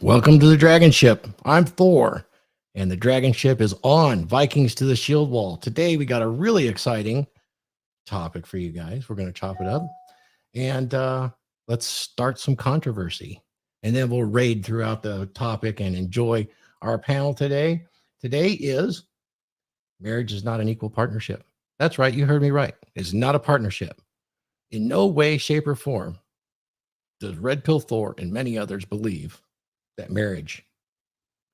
Welcome to the DragonShip. I'm Thor, and the DragonShip is on Vikings to the Shield Wall. Today, we got a really exciting topic for you guys. We're going to chop it up, and let's start some controversy, and then we'll raid throughout the topic and enjoy our panel today. Today is marriage is not an equal partnership. That's right. You heard me right. It's not a partnership. In no way, shape, or form does Red Pill Thor and many others believe that marriage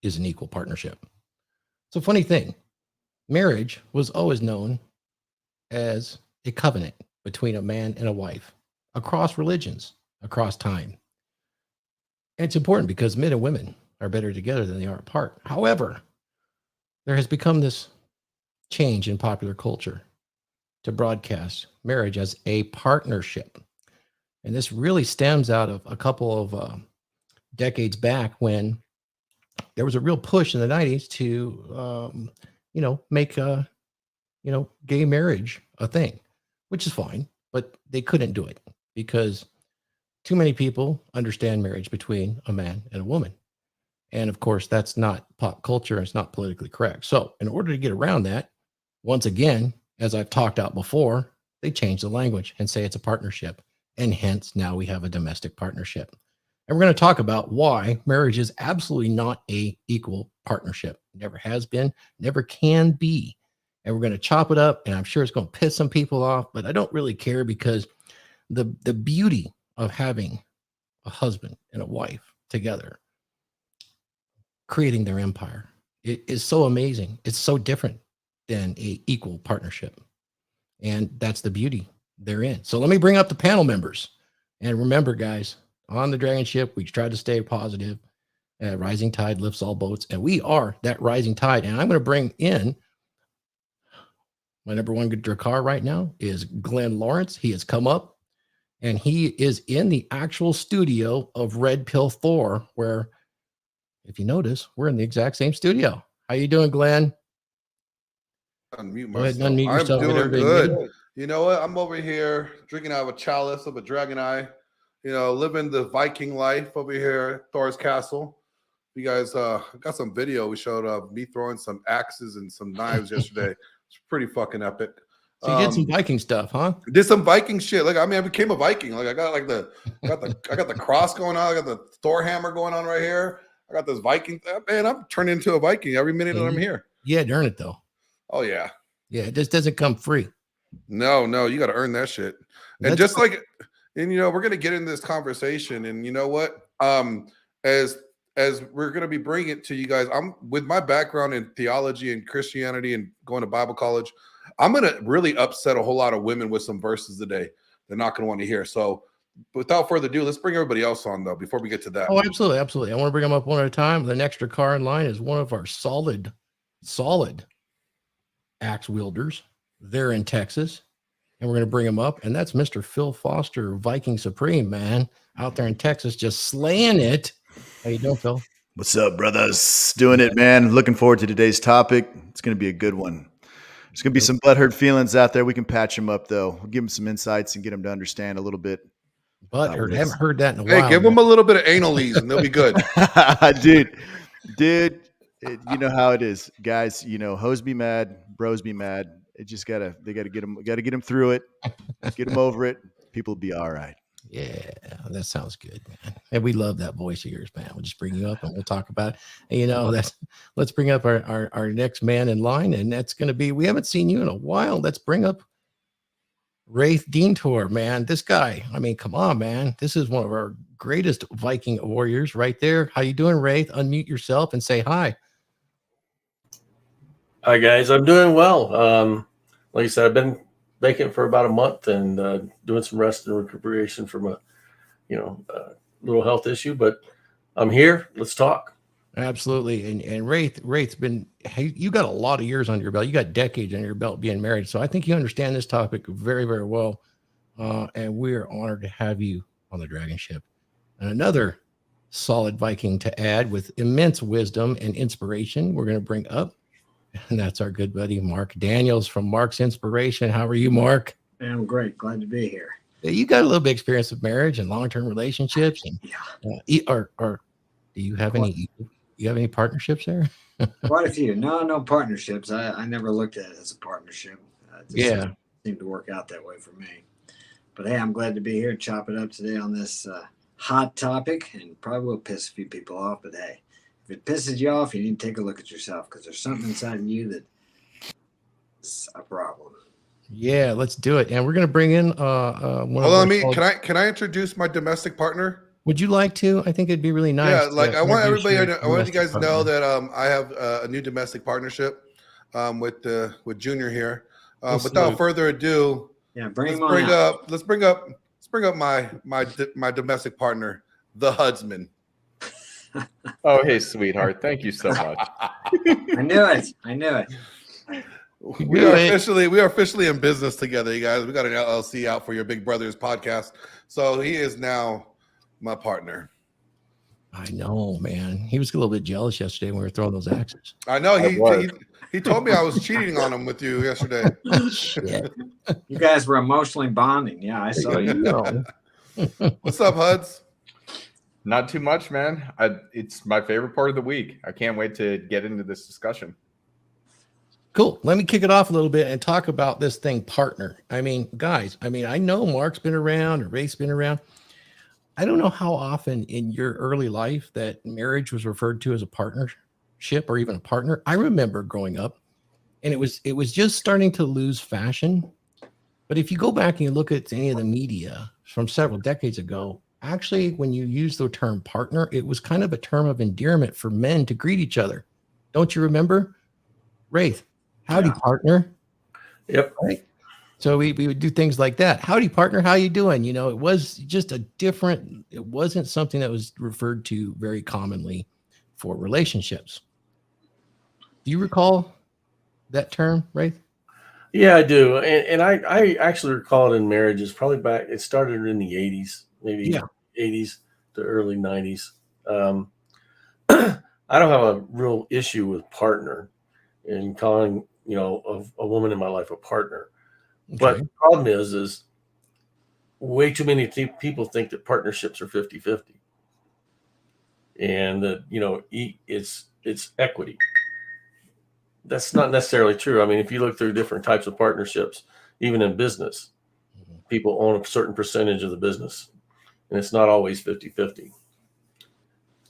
is an equal partnership. It's a funny thing. Marriage was always known as a covenant between a man and a wife across religions, across time. And it's important because men and women are better together than they are apart. However, there has become this change in popular culture to broadcast marriage as a partnership. And this really stems out of a couple of decades back when there was a real push in the 90s to, make, gay marriage a thing, which is fine, but they couldn't do it because too many people understand marriage between a man and a woman. And of course, that's not pop culture. It's not politically correct. So in order to get around that, once again, as I've talked out before, they change the language and say it's a partnership. And hence now we have a domestic partnership. And we're going to talk about why marriage is absolutely not a equal partnership. Never has been, never can be. And we're going to chop it up, and I'm sure it's going to piss some people off, but I don't really care because the beauty of having a husband and a wife together, creating their empire, it is so amazing. It's so different than a equal partnership. And that's the beauty therein. So let me bring up the panel members. And remember, guys, on the DragonShip, we try to stay positive. Rising tide lifts all boats, and we are that rising tide. And I'm going to bring in my number one Drakkar right now is Glenn Lawrence. He has come up, and he is in the actual studio of Red Pill Thor, where, if you notice, we're in the exact same studio. How you doing, Glenn? Unmute Go ahead myself. and unmute yourself. I'm doing good. You know what? I'm over here drinking out of a chalice of a dragon eye. Living the Viking life over here at Thor's Castle. You guys got some video we showed of me throwing some axes and some knives yesterday. It's pretty fucking epic. So you did some Viking stuff, huh? Did some Viking shit. I became a Viking. I got I got the cross going on. I got the Thor hammer going on right here. I got this Viking. Man, I'm turning into a Viking every minute that I'm here. You had to earn it though. Oh yeah. Yeah, it just doesn't come free. No, you got to earn that shit. And just like, and we're gonna get in this conversation, and you know what? As we're gonna be bringing it to you guys, I'm with my background in theology and Christianity and going to Bible college. I'm gonna really upset a whole lot of women with some verses today they're not gonna want to hear. So, without further ado, let's bring everybody else on though before we get to that. Oh, absolutely. I want to bring them up one at a time. The next car in line is one of our solid axe wielders. They're in Texas, and we're going to bring him up. And that's Mr. Phil Foster, Viking Supreme, man, out there in Texas, just slaying it. How you doing, Phil? What's up, brothers? Doing it, man. Looking forward to today's topic. It's going to be a good one. There's going to be some butthurt feelings out there. We can patch them up, though. We'll give them some insights and get them to understand a little bit. Butthurt. Haven't heard that in a while. Hey, give them a little bit of analese, and they'll be good. Dude. You know how it is, guys. Hoes be mad, bros be mad. It just they gotta get them through it, get them over it. People will be all right. Yeah, that sounds good, man. And we love that voice of yours, man. We'll just bring you up and we'll talk about it. And, let's bring up our next man in line, and that's going to be, we haven't seen you in a while. Let's bring up Wraith Detour, man. This guy, I mean, come on, man. This is one of our greatest Viking warriors right there. How you doing, Wraith? Unmute yourself and say hi. Hi, guys. I'm doing well. Like I said, I've been vacant for about a month and doing some rest and recuperation from a little health issue, but I'm here. Let's talk. Absolutely. And Wraith's been, hey, you got a lot of years under your belt. You got decades under your belt being married. So I think you understand this topic very, very well. And we're honored to have you on the DragonShip. And another solid Viking to add with immense wisdom and inspiration we're going to bring up. And that's our good buddy, Mark Daniels from Mark's Inspiration. How are you, Mark? I'm great. Glad to be here. You got a little bit of experience with marriage and long-term relationships and or Do you have any? You have any partnerships there? Quite a few. No partnerships. I never looked at it as a partnership. It just Yeah. seemed to work out that way for me. But hey, I'm glad to be here and chop it up today on this hot topic, and probably will piss a few people off. But hey, if it pisses you off, you need to take a look at yourself, because there's something inside of you that is a problem. Yeah, let's do it. And we're going to bring in one of our can I introduce my domestic partner? Would you like to? I think it'd be really nice. Yeah, like I want introduce everybody. your I want you guys to domestic know partner. that I have a new domestic partnership with Junior here. Yes, Without sir. further ado, Yeah, bring let's him on bring out. up my domestic partner, the Husband. Oh, hey, sweetheart. Thank you so much. I knew it. We are officially in business together, you guys. We got an LLC out for your Big Brothers podcast. So he is now my partner. I know, man. He was a little bit jealous yesterday when we were throwing those axes. I know I he told me I was cheating on him with you yesterday. Shit. You guys were emotionally bonding. Yeah, I saw you. No. What's up, Huds? Not too much, man. It's my favorite part of the week. I can't wait to get into this discussion. Cool. Let me kick it off a little bit and talk about this thing, partner. I mean, guys, I know Mark's been around or Ray's been around. I don't know how often in your early life that marriage was referred to as a partnership or even a partner. I remember growing up, and it was just starting to lose fashion. But if you go back and you look at any of the media from several decades ago, actually, when you use the term partner, it was kind of a term of endearment for men to greet each other. Don't you remember? Wraith, howdy, partner. Yep. Right. So we would do things like that. Howdy, partner. How you doing? You know, it was just it wasn't something that was referred to very commonly for relationships. Do you recall that term, right? Yeah, I do. And I actually recall it in marriages, probably back, it started in the 80s, maybe 80s to early 90s. I don't have a real issue with partner and calling, a woman in my life a partner. Okay. But the problem is way too many people think that partnerships are 50-50. And that, it's equity. That's not necessarily true. I mean, if you look through different types of partnerships, even in business, people own a certain percentage of the business, and it's not always 50-50.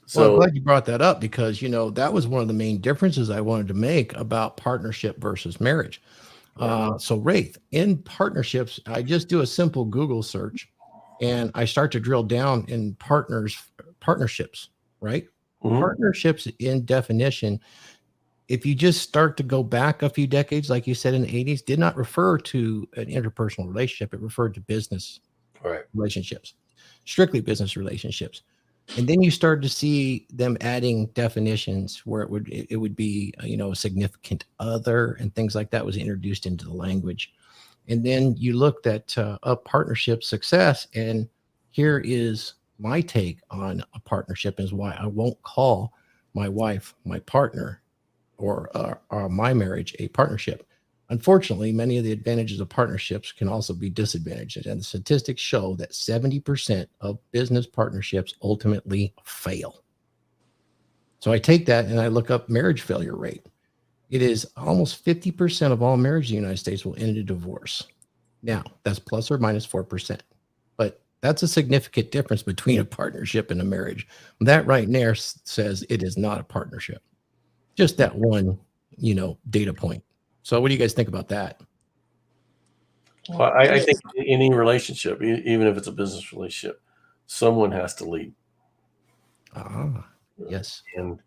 So well, I'm glad you brought that up, because, that was one of the main differences I wanted to make about partnership versus marriage. So Wraith, in partnerships, I just do a simple Google search and I start to drill down in partnerships, right? Mhm. Partnerships in definition, if you just start to go back a few decades, like you said, in the 80s, did not refer to an interpersonal relationship. It referred to business relationships, strictly business relationships. And then you started to see them adding definitions where it would be, a significant other and things like that was introduced into the language. And then you looked at a partnership success. And here is my take on a partnership, is why I won't call my wife my partner or my marriage a partnership. Unfortunately, many of the advantages of partnerships can also be disadvantages, and the statistics show that 70% of business partnerships ultimately fail. So I take that and I look up marriage failure rate. It is almost 50% of all marriages in the United States will end in divorce. Now, that's plus or minus 4%, but that's a significant difference between a partnership and a marriage. That right there says it is not a partnership. Just that one, data point. So what do you guys think about that? Well, I think in any relationship, even if it's a business relationship, someone has to lead. Yes. And,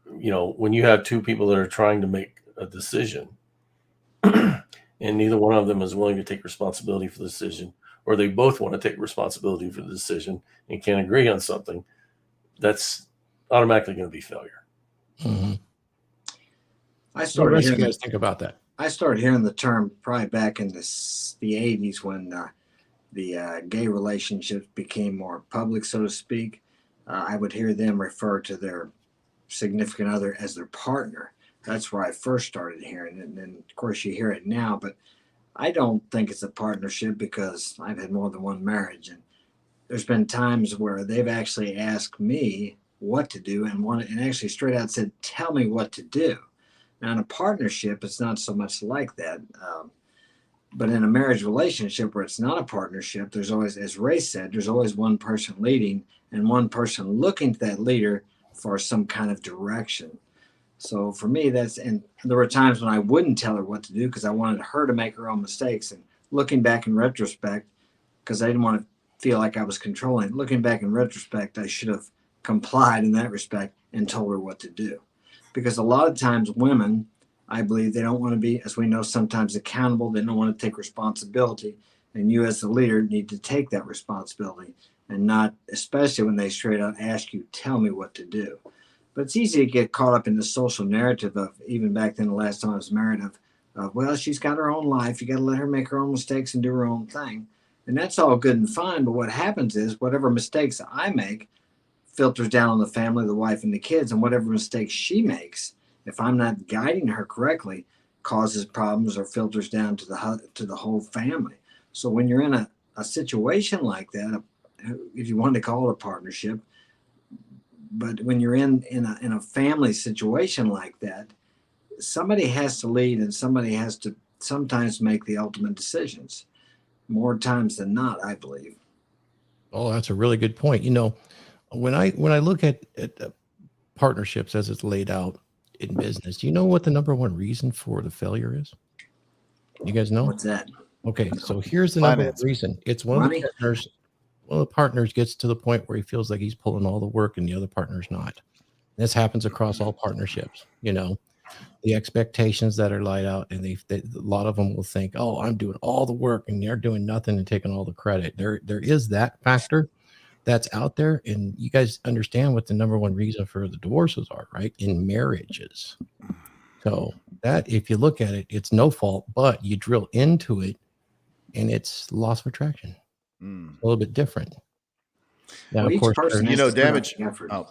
when you have two people that are trying to make a decision and neither one of them is willing to take responsibility for the decision, or they both want to take responsibility for the decision and can't agree on something, that's automatically going to be failure. Mm-hmm. What do you guys think about that? I started hearing the term probably back in the 80s when the gay relationships became more public, so to speak. I would hear them refer to their significant other as their partner. That's where I first started hearing it. And then, of course, you hear it now. But I don't think it's a partnership, because I've had more than one marriage. And there's been times where they've actually asked me what to do and actually straight out said, "Tell me what to do." Now, in a partnership, it's not so much like that. But in a marriage relationship where it's not a partnership, there's always, as Ray said, there's always one person leading and one person looking to that leader for some kind of direction. So for me, and there were times when I wouldn't tell her what to do because I wanted her to make her own mistakes. And looking back in retrospect, because I didn't want to feel like I was controlling, looking back in retrospect, I should have complied in that respect and told her what to do. Because a lot of times women, I believe they don't want to be, as we know, sometimes accountable. They don't want to take responsibility. And you as the leader need to take that responsibility and not, especially when they straight out ask you, tell me what to do. But it's easy to get caught up in the social narrative of, even back then, the last time I was married, of well, she's got her own life. You got to let her make her own mistakes and do her own thing. And that's all good and fine. But what happens is whatever mistakes I make filters down on the family, the wife, and the kids. And whatever mistakes she makes, if I'm not guiding her correctly, causes problems or filters down to the whole family. So when you're in a situation like that, if you want to call it a partnership, but when you're in a family situation like that, somebody has to lead and somebody has to sometimes make the ultimate decisions. More times than not, I believe. Oh, that's a really good point. You know, when I look at partnerships as it's laid out in business, do you know what the number one reason for the failure is? You guys know? What's that? Okay, so here's the number one Finance. reason. It's one Money? of the partners. One of the partners gets to the point where he feels like he's pulling all the work and the other partner's not. This happens across all partnerships. You know, the expectations that are laid out, and a lot of them will think, "Oh, I'm doing all the work, and they're doing nothing and taking all the credit." There is that factor that's out there, and you guys understand what the number one reason for the divorces are, right? In marriages. So that, if you look at it, it's no fault, but you drill into it, and it's loss of attraction. Mm. A little bit different. Now, Well, of each course, person You has know, to put out damage. the effort. Oh,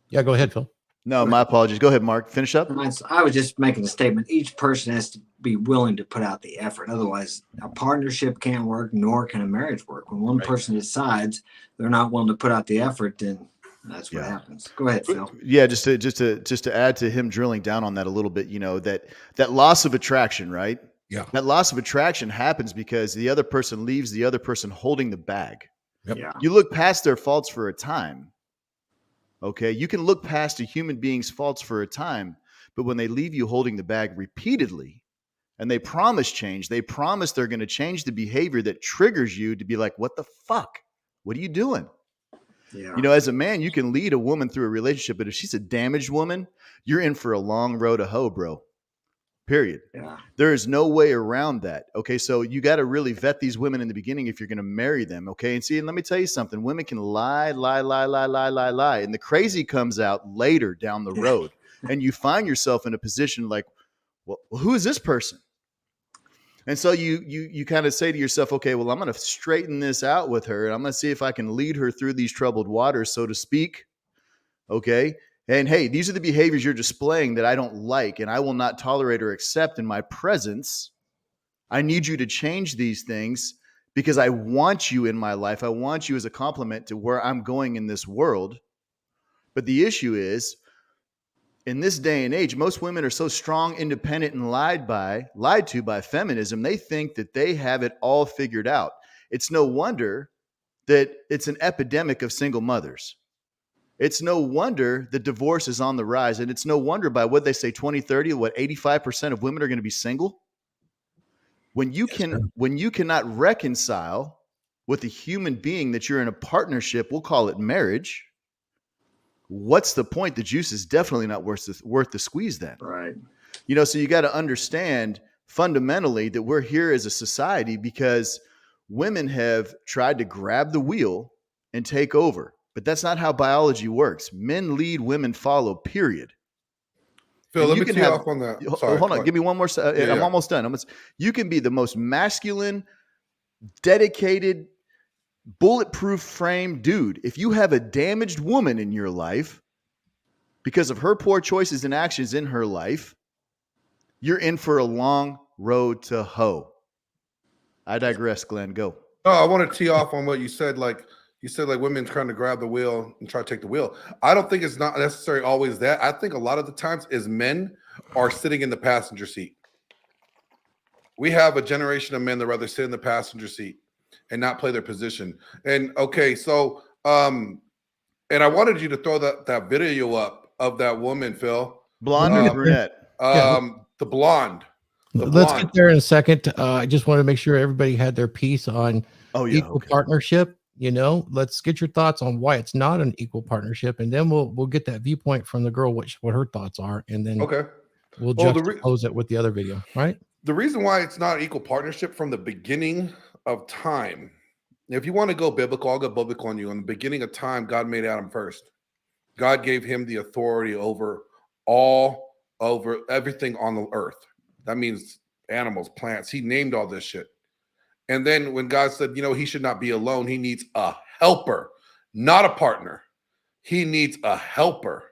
yeah, go ahead, Phil. no, my apologies. Go ahead, Mark. Finish up. I was just making a statement. Each person has to be willing to put out the effort. Otherwise, a partnership can't work, nor can a marriage work. When one person decides they're not willing to put out the effort, then that's what happens. Go ahead, Phil. Yeah, just to add to him drilling down on that a little bit, you know, that loss of attraction, right? Yeah. That loss of attraction happens because the other person leaves the other person holding the bag. Yep. Yeah. You look past their faults for a time. Okay. You can look past a human being's faults for a time, but when they leave you holding the bag repeatedly and they promise change, they promise they're going to change the behavior that triggers you to be like, what the fuck? What are you doing? Yeah. You know, as a man, you can lead a woman through a relationship, but if she's a damaged woman, you're in for a long road to hoe, bro. Period. Yeah. There is no way around that. Okay. So you got to really vet these women in the beginning if you're going to marry them. Okay. And see, and let me tell you something. Women can lie. And the crazy comes out later down the road. And you find yourself in a position like, well, who is this person? And so you kind of say to yourself, okay, well, I'm going to straighten this out with her. And I'm going to see if I can lead her through these troubled waters, so to speak. Okay. And hey, these are the behaviors you're displaying that I don't like and I will not tolerate or accept in my presence. I need you to change these things because I want you in my life. I want you as a complement to where I'm going in this world. But the issue is, in this day and age, most women are so strong, independent, and lied to by feminism. They think that they have it all figured out. It's no wonder that it's an epidemic of single mothers. It's no wonder that divorce is on the rise. And it's no wonder by what they say, 2030, 85% of women are going to be single. When you cannot reconcile with a human being that you're in a partnership, we'll call it marriage, what's the point? The juice is definitely not worth the squeeze then. Right. You know, so you got to understand fundamentally that we're here as a society because women have tried to grab the wheel and take over. But that's not how biology works. Men lead, women follow, period. Phil, And let you me can tee have- off on that. Sorry, Hold on. Give me one more. I'm almost done. You can be the most masculine, dedicated, bulletproof frame dude. If you have a damaged woman in your life because of her poor choices and actions in her life, you're in for a long road to hoe. I digress, Glenn. Go. No, I want to tee off on what you said. Like, You said like women trying to grab the wheel and try to take the wheel. I don't think it's not necessarily always that. I think a lot of the times is men are sitting in the passenger seat. We have a generation of men that rather sit in the passenger seat and not play their position. And okay, so and I wanted you to throw that video up of that woman, Phil. Blonde or brunette? The blonde. Let's get there in a second. I just want to make sure everybody had their piece on equal partnership. You know, let's get your thoughts on why it's not an equal partnership, and then we'll get that viewpoint from the girl, what her thoughts are, and then we'll juxtapose it with the other video, right? The reason why it's not equal partnership from the beginning of time, if you want to go biblical, I'll go biblical on you. In the beginning of time, God made Adam first. God gave him the authority over everything on the earth. That means animals, plants. He named all this shit. And then when God said, you know, he should not be alone, he needs a helper, not a partner. He needs a helper.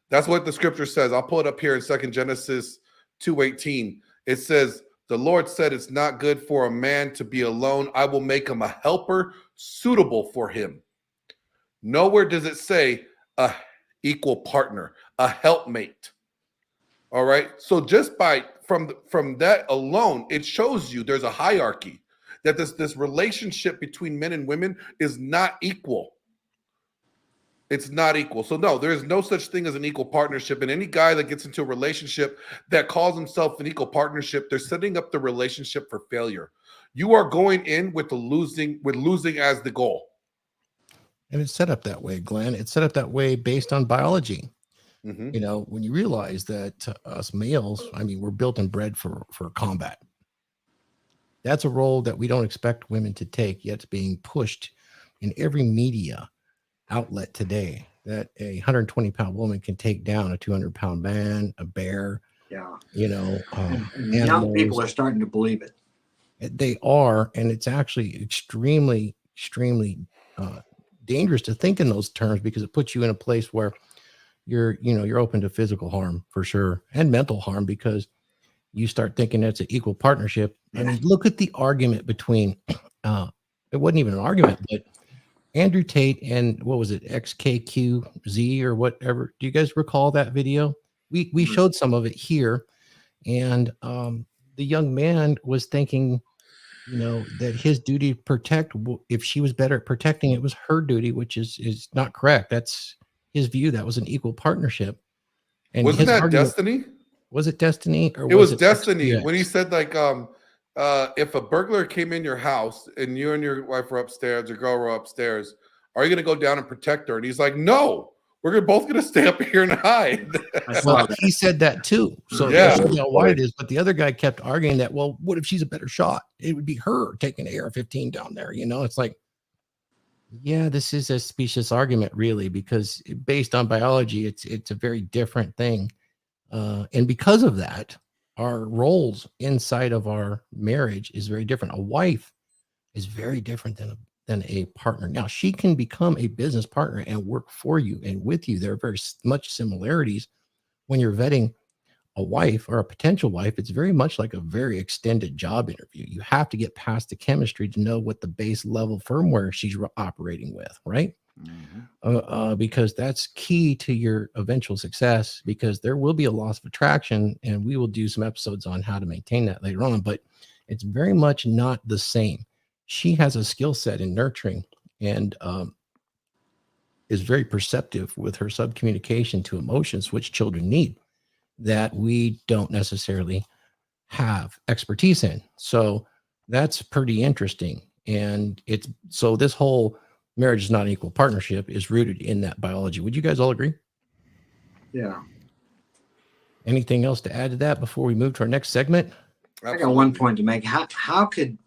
That's what the scripture says. I'll pull it up here in 2 Genesis 2:18. It says, the Lord said it's not good for a man to be alone. I will make him a helper suitable for him. Nowhere does it say a equal partner, a helpmate. All right. So just from that alone, it shows you there's a hierarchy, that this relationship between men and women is not equal. It's not equal. So no, there is no such thing as an equal partnership. And any guy that gets into a relationship that calls himself an equal partnership, they're setting up the relationship for failure. You are going in with losing as the goal. And it's set up that way, Glenn. It's set up that way based on biology. Mm-hmm. You know, when you realize that us males, I mean, we're built and bred for combat. That's a role that we don't expect women to take, yet it's being pushed in every media outlet today, that a 120-pound woman can take down a 200-pound man, a bear. Yeah. You know, and young people are starting to believe it. They are, and it's actually extremely dangerous to think in those terms, because it puts you in a place where you're open to physical harm for sure, and mental harm, because you start thinking it's an equal partnership. I mean, look at the argument between it wasn't even an argument, but Andrew Tate and what was it, XKQZ or whatever. Do you guys recall that video? We showed some of it here, and the young man was thinking, you know, that his duty to protect, if she was better at protecting, it was her duty, which is not correct. That's his view. That was an equal partnership. And wasn't that Destiny? Was it Destiny? Or it was Destiny XPX? When he said like, if a burglar came in your house and you and your wife were upstairs, your girl were upstairs, are you going to go down and protect her? And he's like, no, we're both going to stay up here and hide. Well, he said that too. So that's why it is. But the other guy kept arguing that, well, what if she's a better shot? It would be her taking an AR-15 down there. You know, it's like, yeah, this is a specious argument, really, because based on biology, it's a very different thing. And because of that, our roles inside of our marriage is very different. A wife is very different than a partner. Now, she can become a business partner and work for you and with you. There are very much similarities when you're vetting a wife or a potential wife. It's very much like a very extended job interview. You have to get past the chemistry to know what the base level firmware she's operating with, right? Mm-hmm. Because that's key to your eventual success, because there will be a loss of attraction, and we will do some episodes on how to maintain that later on, but it's very much not the same. She has a skill set in nurturing and is very perceptive with her subcommunication to emotions, which children need, that we don't necessarily have expertise in. So that's pretty interesting. And so this whole marriage is not an equal partnership is rooted in that biology. Would you guys all agree? Yeah. Anything else to add to that before we move to our next segment? I got one point to make. How could,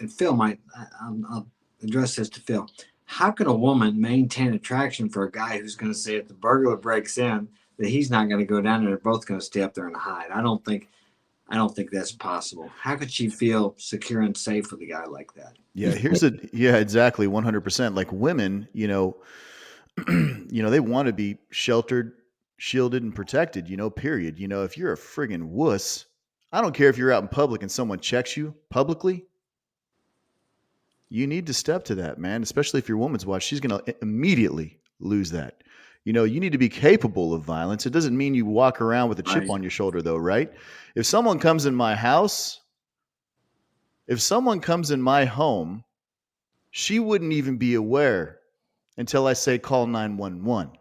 and Phil might, I'll address this to Phil. How could a woman maintain attraction for a guy who's going to say if the burglar breaks in, that he's not going to go down and they're both going to stay up there and hide? I don't think that's possible. How could she feel secure and safe with a guy like that? Yeah, exactly. 100%. Like women, they want to be sheltered, shielded, and protected, period. If you're a friggin' wuss, I don't care if you're out in public and someone checks you publicly. You need to step to that, man, especially if your woman's watch. She's going to immediately lose that. You know, you need to be capable of violence. It doesn't mean you walk around with a chip Right. on your shoulder, though, right? If someone comes in my house, if someone comes in my home, she wouldn't even be aware until I say call 911.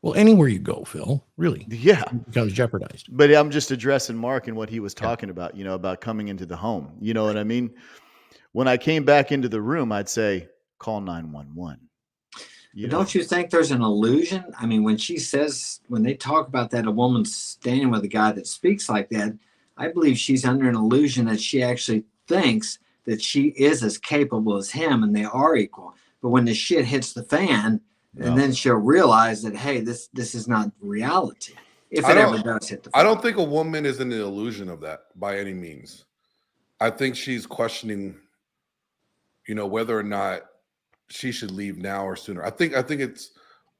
Well, anywhere you go, Phil, really, Yeah. it becomes jeopardized. But I'm just addressing Mark and what he was Yeah. talking about, you know, about coming into the home. You know what I mean? When I came back into the room, I'd say, call 911. But don't you think there's an illusion? I mean, when they talk about that, a woman standing with a guy that speaks like that, I believe she's under an illusion that she actually thinks that she is as capable as him and they are equal. But when the shit hits the fan, and then she'll realize that, hey, this is not reality. If it ever does hit the fan. I don't think a woman is in the illusion of that by any means. I think she's questioning, you know, whether or not she should leave now or sooner. I think it's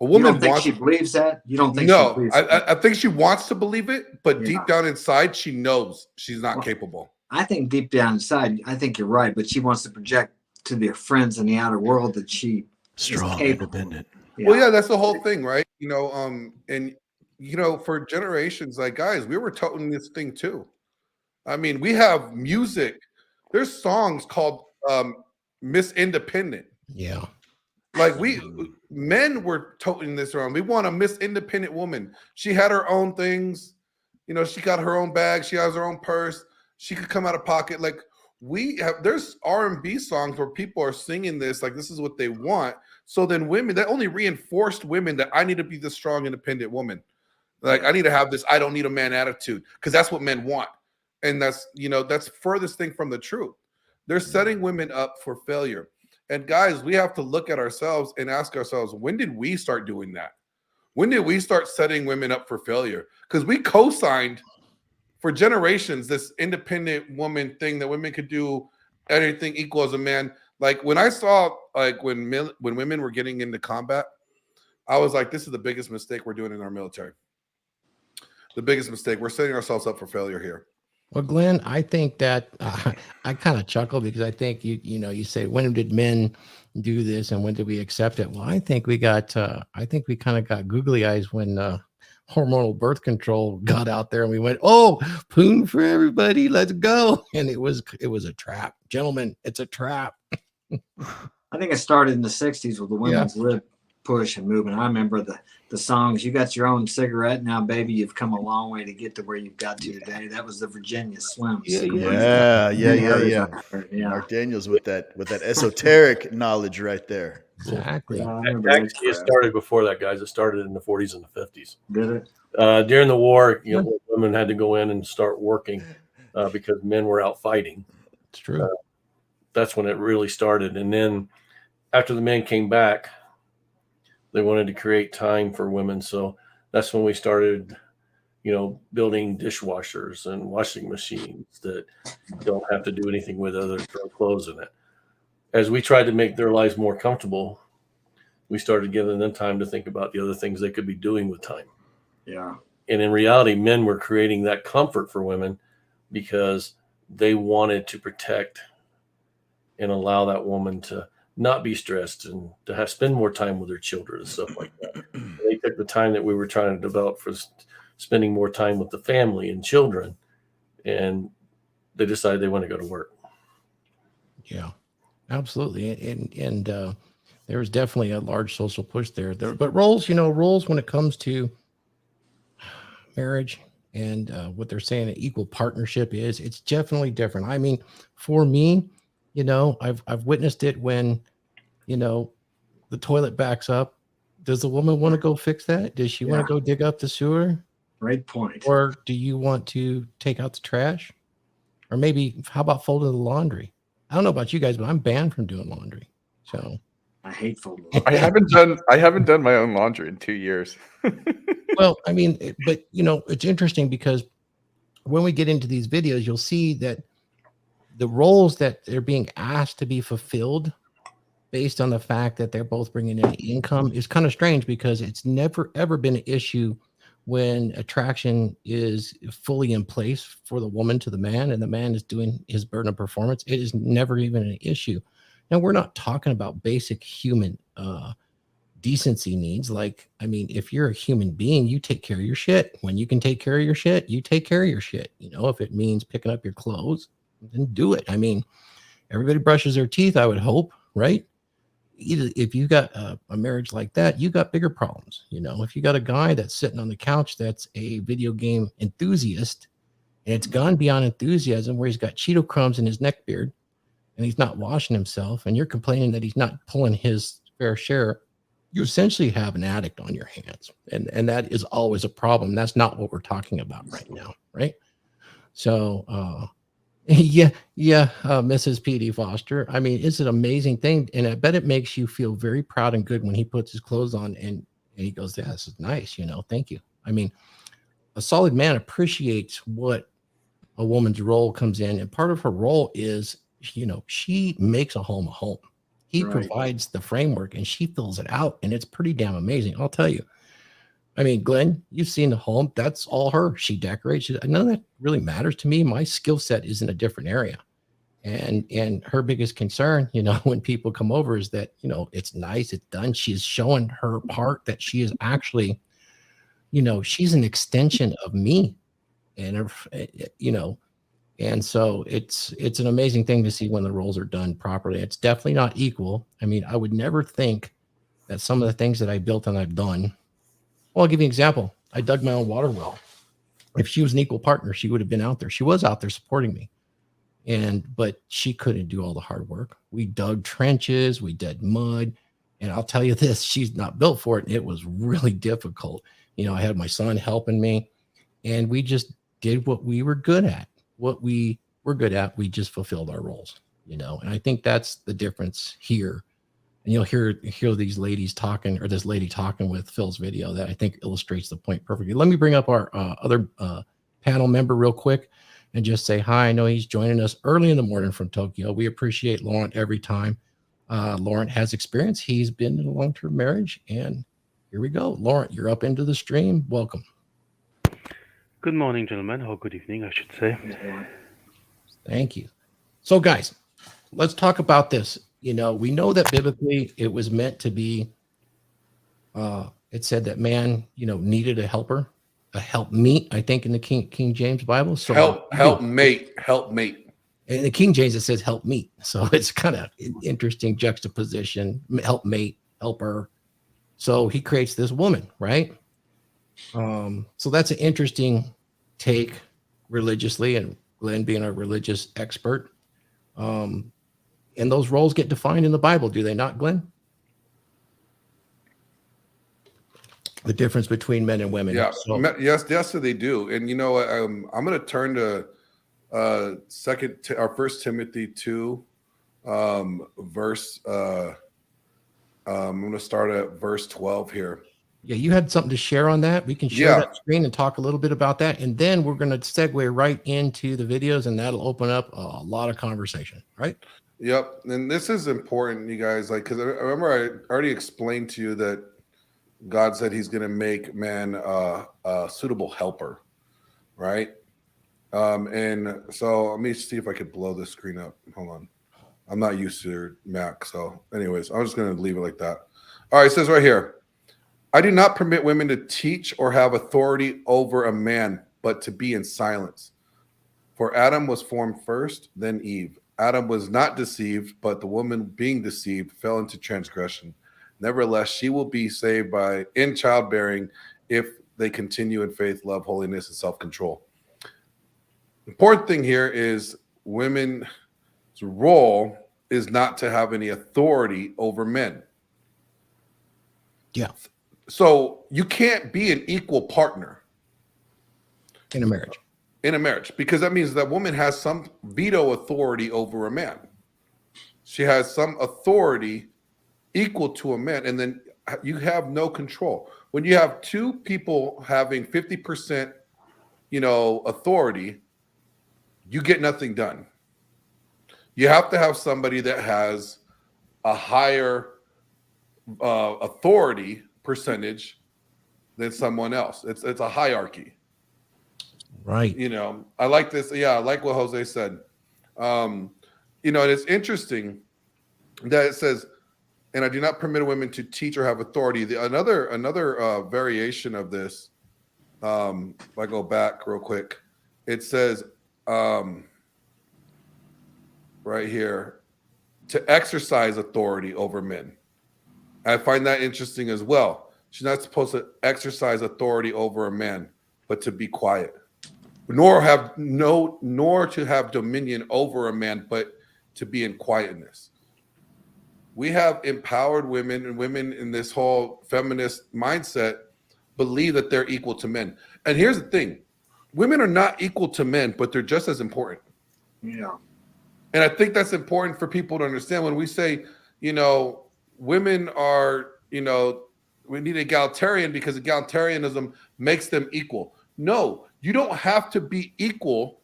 a woman. You don't think she believes that? You don't think no, she believes I think she wants to believe it, but Yeah. deep down inside, she knows she's not capable. I think deep down inside, I think you're right, but she wants to project to their friends in the outer world that she strong, is capable. independent. Yeah. Well, yeah, that's the whole thing, right? You know, and you know, for generations, like guys, we were toting this thing too. I mean, we have music. There's songs called Miss Independent. Yeah. Like men were toting this around. We want a Miss Independent woman. She had her own things. You know, she got her own bag. She has her own purse. She could come out of pocket. Like there's R&B songs where people are singing this, like this is what they want. So then women, that only reinforced women that I need to be the strong, independent woman. Like I need to have this, I don't need a man attitude, because that's what men want. And that's, you know, that's furthest thing from the truth. They're setting women up for failure. And guys, we have to look at ourselves and ask ourselves, when did we start doing that? When did we start setting women up for failure? Because we co-signed for generations this independent woman thing that women could do anything equal as a man. Like when I saw, like when women were getting into combat, I was like, this is the biggest mistake we're doing in our military. The biggest mistake. We're setting ourselves up for failure here. Well, Glenn, I think that I kind of chuckle because I think you say, when did men do this and when did we accept it? Well, I think we kind of got googly eyes when hormonal birth control got out there and we went, oh, poon for everybody, let's go. And it was a trap. Gentlemen, it's a trap. I think it started in the 60s with the women's lib push and movement. I remember the songs, you got your own cigarette now, baby, you've come a long way to get to where you've got to today. That was the Virginia Slims. Yeah. Mark Daniels with that esoteric knowledge right there. Exactly. Actually, it started before that, guys. It started in the 40s and the 50s. Did it? During the war, women had to go in and start working because men were out fighting. It's true. That's when it really started. And then after the men came back, they wanted to create time for women. So that's when we started, building dishwashers and washing machines that don't have to do anything with other clothes in it. As we tried to make their lives more comfortable, we started giving them time to think about the other things they could be doing with time. Yeah. And in reality, men were creating that comfort for women because they wanted to protect and allow that woman to not be stressed and to spend more time with their children and stuff like that. They took the time that we were trying to develop for spending more time with the family and children, and they decided they want to go to work. Yeah, absolutely. And there was definitely a large social push there. But roles when it comes to marriage and what they're saying an equal partnership is, it's definitely different. I mean, for me, I've witnessed it when, the toilet backs up. Does the woman want to go fix that? Does she want to go dig up the sewer? Great point. Or do you want to take out the trash? Or maybe how about folding the laundry? I don't know about you guys, but I'm banned from doing laundry. So I hate folding. I haven't done my own laundry in 2 years. well, I mean, but it's interesting because when we get into these videos, you'll see that the roles that they're being asked to be fulfilled based on the fact that they're both bringing in income is kind of strange because it's never ever been an issue when attraction is fully in place for the woman to the man and the man is doing his burden of performance, it is never even an issue. Now, we're not talking about basic human decency needs. Like, I mean, if you're a human being, you take care of your shit. When you can take care of your shit, you take care of your shit. You know, if it means picking up your clothes, then do it. I mean, everybody brushes their teeth, I would hope, right? If you got a marriage like that, you got bigger problems. You know, if you got a guy that's sitting on the couch that's a video game enthusiast, and it's gone beyond enthusiasm, where he's got Cheeto crumbs in his neck beard and he's not washing himself, and you're complaining that he's not pulling his fair share, you essentially have an addict on your hands. And that is always a problem. That's not what we're talking about right now, right? So yeah, Mrs. PD Foster. I mean, it's an amazing thing, and I bet it makes you feel very proud and good when he puts his clothes on and he goes, "Yeah, this is nice, you know, thank you." I mean, a solid man appreciates what a woman's role comes in, and part of her role is, you know, she makes a home a home. He Right. provides the framework and she fills it out, and it's pretty damn amazing, I'll tell you. I mean, Glenn, you've seen the home. That's all her. She decorates. None of that really matters to me. My skill set is in a different area. And her biggest concern, you know, when people come over is that, you know, it's nice, it's done. She's showing her part that she is actually, you know, she's an extension of me. And her, you know, and so it's an amazing thing to see when the roles are done properly. It's definitely not equal. I mean, I would never think that some of the things that I built and I've done. Well, I'll give you an example. I dug my own water well. If she was an equal partner, she would have been out there. She was out there supporting me. But she couldn't do all the hard work. We dug trenches, we did mud. And I'll tell you this, she's not built for it. It was really difficult. You know, I had my son helping me, and we just did what we were good at. What we were good at, we just fulfilled our roles, you know. And I think that's the difference here. And you'll hear these ladies talking, or this lady talking with Phil's video, that I think illustrates the point perfectly. Let me bring up our other panel member real quick and just say hi. I know he's joining us early in the morning from Tokyo. We appreciate Laurent every time. Laurent has experience. He's been in a long-term marriage, and here we go. Laurent, you're up into the stream. Welcome. Good morning, gentlemen, or good evening, I should say. Thank you. So, guys, let's talk about this. You know, we know that biblically it was meant to be, it said that man, you know, needed a helper, a helpmeet, I think, in the King James Bible. So help mate. In the King James, it says help meet. So it's kind of an interesting juxtaposition, helpmate, helper. So he creates this woman, right? So that's an interesting take religiously, and Glenn being a religious expert. And those roles get defined in the Bible, do they not, Glenn? The difference between men and women. Yeah. So, yes, they do. And you know, I'm going to turn to First Timothy 2, verse. I'm going to start at verse 12 here. yeah, you had something to share on that. We can share that screen and talk a little bit about that, and then we're going to segue right into the videos, and that'll open up a lot of conversation, right? Yep. And this is important, you guys, like, because I remember I already explained to you that God said he's going to make man a suitable helper, right? And so let me see if I could blow this screen up. Hold on. I'm not used to Mac. So anyways, I'm just going to leave it like that. All right. It says right here, I do not permit women to teach or have authority over a man, but to be in silence. For Adam was formed first, then Eve. Adam was not deceived, but the woman being deceived fell into transgression. Nevertheless, she will be saved in childbearing if they continue in faith, love, holiness, and self-control. Important thing here is women's role is not to have any authority over men. Yeah. So you can't be an equal partner In a marriage. In a marriage, because that means that woman has some veto authority over a man. She has some authority equal to a man, and then you have no control. When you have two people having 50%, authority, you get nothing done. You have to have somebody that has a higher authority percentage than someone else. It's a hierarchy. Right. You know, I like this. Yeah, I like what Jose said. You know, and it's interesting that it says, and I do not permit women to teach or have authority. Another variation of this, if I go back real quick, it says right here, to exercise authority over men. I find that interesting as well. She's not supposed to exercise authority over a man, but to be quiet, nor to have dominion over a man, but to be in quietness. We have empowered women, and women in this whole feminist mindset believe that they're equal to men. And here's the thing: women are not equal to men, but they're just as important. Yeah. And I think that's important for people to understand when we say, you know, women are, you know, we need egalitarian because egalitarianism makes them equal. No, you don't have to be equal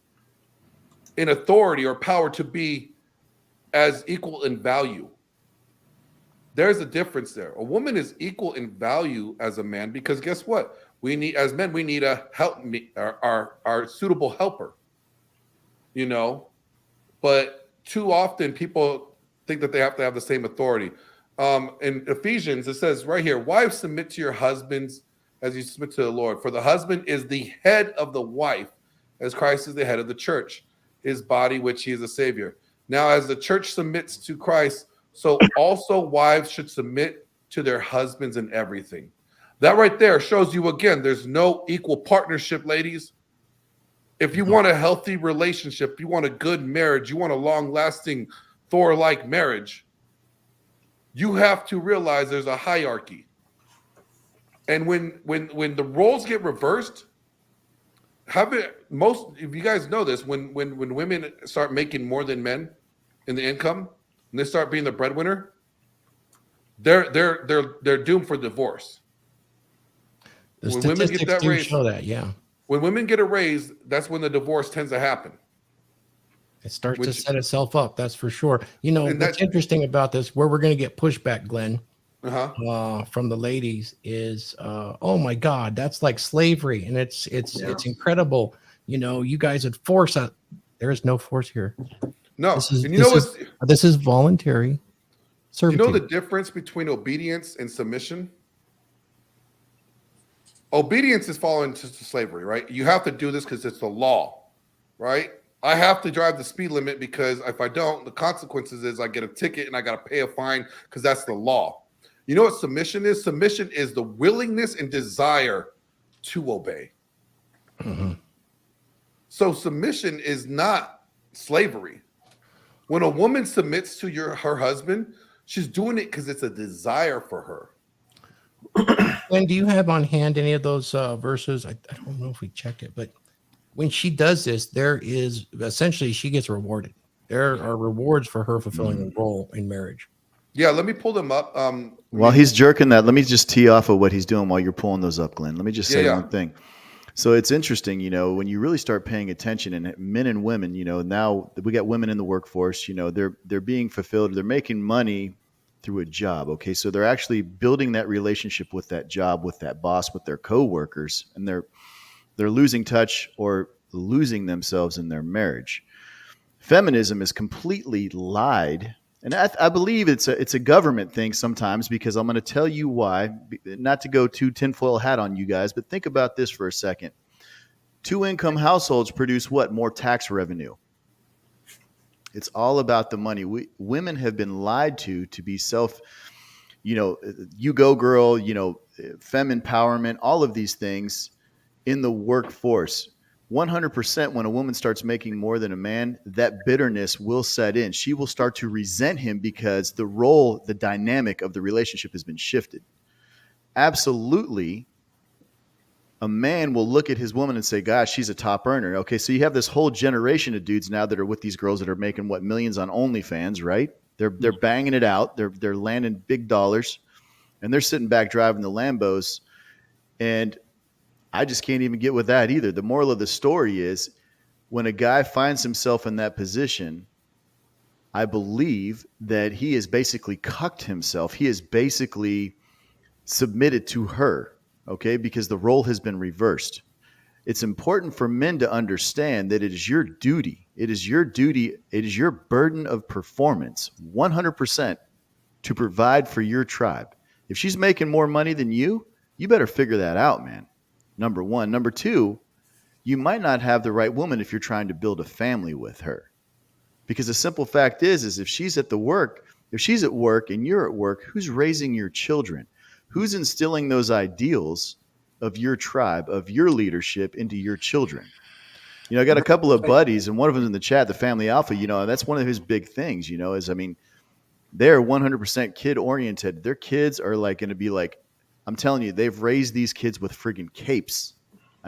in authority or power to be as equal in value. There's a difference there. A woman is equal in value as a man because guess what? We need, as men, we need a help me, our suitable helper. You know, but too often people think that they have to have the same authority. In Ephesians, it says right here, wives, submit to your husbands as you submit to the Lord. For the husband is the head of the wife, as Christ is the head of the church, his body, which he is a savior. Now, as the church submits to Christ, so also wives should submit to their husbands in everything. That right there shows you again, there's no equal partnership, ladies. If you want a healthy relationship, you want a good marriage, you want a long-lasting Thor-like marriage, you have to realize there's a hierarchy. And when the roles get reversed, if you guys know this, when women start making more than men in the income, and they start being the breadwinner, they're doomed for divorce. The When women get statistics that do raise, show that, yeah. when women get a raise, that's when the divorce tends to happen. It starts to set itself up, that's for sure. You know, And what's interesting about this, where we're going to get pushback, Glenn, Uh-huh. from the ladies is, oh my God, that's like slavery. And it's incredible. You know, you guys would force us. There is no force here. No, and this is voluntary servitude. You know the difference between obedience and submission? Obedience is following to slavery, right? You have to do this because it's the law, right? I have to drive the speed limit because if I don't, the consequences is I get a ticket and I got to pay a fine because that's the law. You know what submission is? Submission is the willingness and desire to obey. Mm-hmm. So submission is not slavery. When a woman submits to her husband, she's doing it because it's a desire for her. And do you have on hand any of those verses? I don't know if we checked it, but when she does this, there is essentially she gets rewarded. There are rewards for her fulfilling a role in marriage. Yeah, let me pull them up. While he's jerking that, let me just tee off of what he's doing while you're pulling those up, Glenn. Let me just say one thing. So it's interesting, you know, when you really start paying attention, and men and women, you know, now we got women in the workforce, you know, they're being fulfilled, they're making money through a job. Okay, so they're actually building that relationship with that job, with that boss, with their coworkers, and they're losing touch or losing themselves in their marriage. Feminism is completely lied. And I believe it's a government thing sometimes, because I'm going to tell you why. Not to go too tinfoil hat on you guys, but think about this for a second. 2-income households produce what? More tax revenue. It's all about the money. Women have been lied to be you go girl, femme empowerment, all of these things in the workforce. 100% when a woman starts making more than a man, that bitterness will set in. She will start to resent him because the dynamic of the relationship has been shifted. Absolutely, a man will look at his woman and say, gosh, she's a top earner. Okay, so you have this whole generation of dudes now that are with these girls that are making millions on OnlyFans, right? They're banging it out. They're landing big dollars, and they're sitting back driving the Lambos. And I just can't even get with that either. The moral of the story is, when a guy finds himself in that position, I believe that he has basically cucked himself. He has basically submitted to her. okay? Because the role has been reversed. It's important for men to understand that it is your duty. It is your duty. It is your burden of performance, 100%, to provide for your tribe. If she's making more money than you better figure that out, man. Number one. Number two, you might not have the right woman if you're trying to build a family with her. Because the simple fact is if she's at work and you're at work, who's raising your children? Who's instilling those ideals of your tribe, of your leadership into your children? I got a couple of buddies, and one of them in the chat, the Family Alpha, that's one of his big things, they're 100% kid oriented. Their kids are going to be I'm telling you, they've raised these kids with friggin' capes.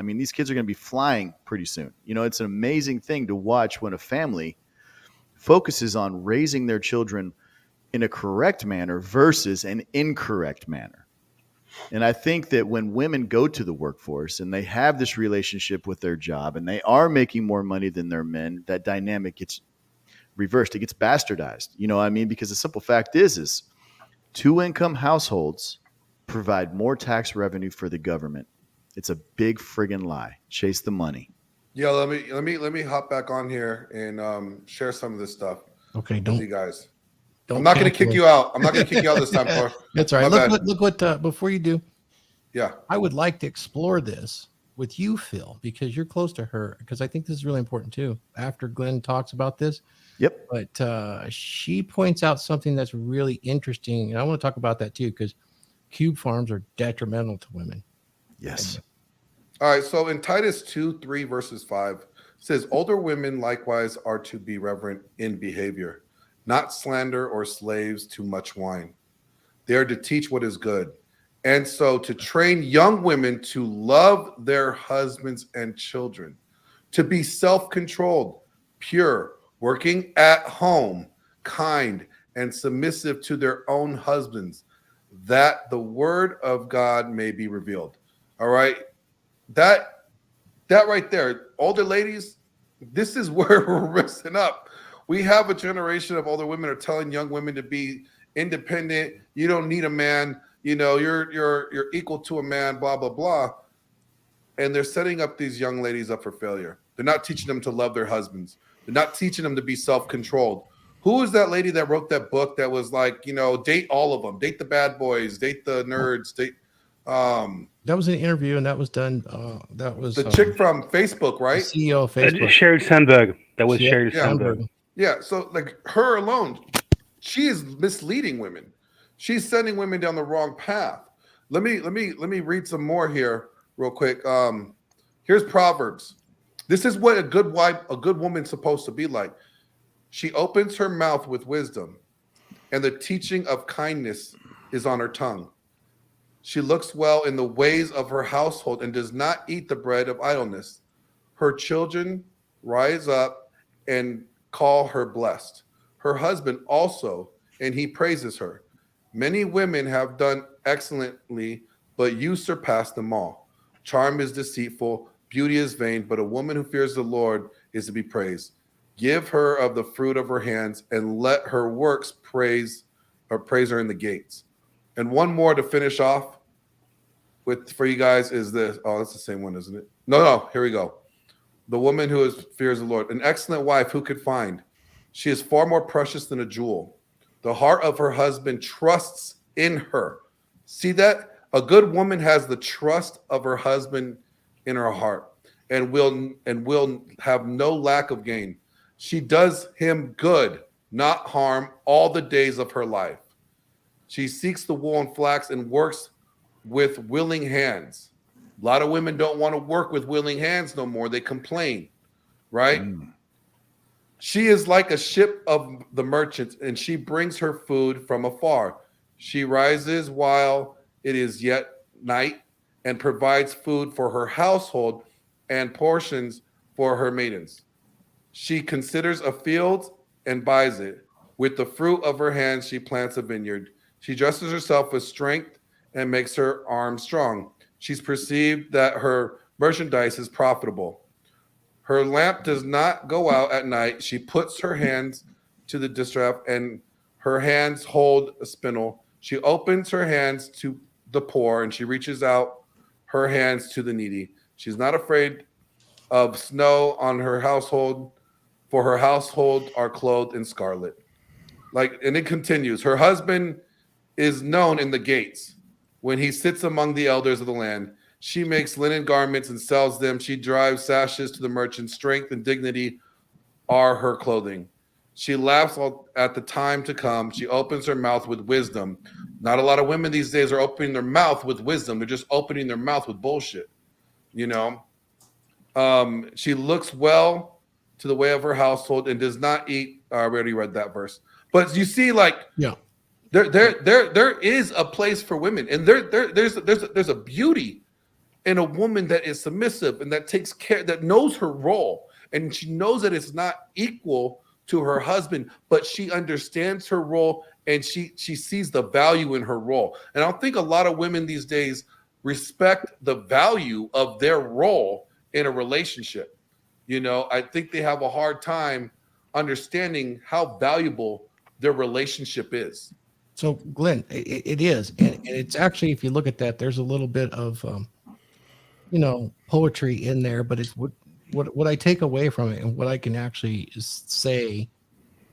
These kids are going to be flying pretty soon. It's an amazing thing to watch when a family focuses on raising their children in a correct manner versus an incorrect manner. And I think that when women go to the workforce and they have this relationship with their job and they are making more money than their men, that dynamic gets reversed. It gets bastardized. Because the simple fact is 2-income households provide more tax revenue for the government. It's a big friggin' lie. Chase the money. Yeah, let me hop back on here and share some of this stuff. Okay, with you guys. I'm not going to kick you out. I'm not going to kick you out this time, Thor. That's all right. Look what before you do. Yeah, I would like to explore this with you, Phil, because you're close to her. Because I think this is really important too. After Glenn talks about this. Yep. But she points out something that's really interesting, and I want to talk about that too, because cube farms are detrimental to women. Yes. All right. So in Titus 2:3 verses 5 says, older women likewise are to be reverent in behavior, not slander or slaves to much wine. They are to teach what is good. And so to train young women to love their husbands and children, to be self-controlled, pure, working at home, kind, and submissive to their own husbands, that the word of God may be revealed. All right. That right there, older ladies, this is where we're messing up. We have a generation of older women are telling young women to be independent. You don't need a man. You're equal to a man, blah, blah, blah. And they're setting up these young ladies up for failure. They're not teaching them to love their husbands. They're not teaching them to be self-controlled. Who is that lady that wrote that book that was date all of them, date the bad boys, date the nerds, date. That was an interview, and that was done. That was the chick from Facebook, right? The CEO of Facebook, Sheryl Sandberg. That was Sheryl Sandberg. Yeah. So her alone, she is misleading women. She's sending women down the wrong path. Let me read some more here real quick. Here's Proverbs. This is what a good woman's supposed to be like. She opens her mouth with wisdom, and the teaching of kindness is on her tongue. She looks well in the ways of her household and does not eat the bread of idleness. Her children rise up and call her blessed. Her husband also, and he praises her. Many women have done excellently, but you surpass them all. Charm is deceitful, beauty is vain, but a woman who fears the Lord is to be praised. Give her of the fruit of her hands, and let her works praise her in the gates. And one more to finish off with for you guys is this. Oh, that's the same one, isn't it? No, here we go. The woman who fears the Lord, an excellent wife who could find. She is far more precious than a jewel. The heart of her husband trusts in her. See that? A good woman has the trust of her husband in her heart and will have no lack of gain. She does him good, not harm, all the days of her life. She seeks the wool and flax and works with willing hands. A lot of women don't want to work with willing hands no more. They complain, right? She is like a ship of the merchants, and she brings her food from afar. She rises while it is yet night and provides food for her household and portions for her maidens. She considers a field and buys it. With the fruit of her hands, she plants a vineyard. She dresses herself with strength and makes her arms strong. She's perceived that her merchandise is profitable. Her lamp does not go out at night. She puts her hands to the distaff, and her hands hold a spindle. She opens her hands to the poor, and she reaches out her hands to the needy. She's not afraid of snow on her household, for her household are clothed in scarlet. Like, and it continues. Her husband is known in the gates when he sits among the elders of the land. She makes linen garments and sells them. She drives sashes to the merchants. Strength and dignity are her clothing. She laughs at the time to come. She opens her mouth with wisdom. Not a lot of women these days are opening their mouth with wisdom. They're just opening their mouth with bullshit. You know, she looks well to the way of her household and does not eat. I already read that verse, but you see, like, Yeah. There is a place for women, and there's a beauty in a woman that is submissive and that takes care, that knows her role, and she knows that it's not equal to her husband, but she understands her role and she sees the value in her role. And I don't think a lot of women these days respect the value of their role in a relationship. You know, I think they have a hard time understanding how valuable their relationship is. So, Glenn, it is, and it's actually, if you look at that, there's a little bit of, poetry in there. But it's what I take away from it, and what I can actually say,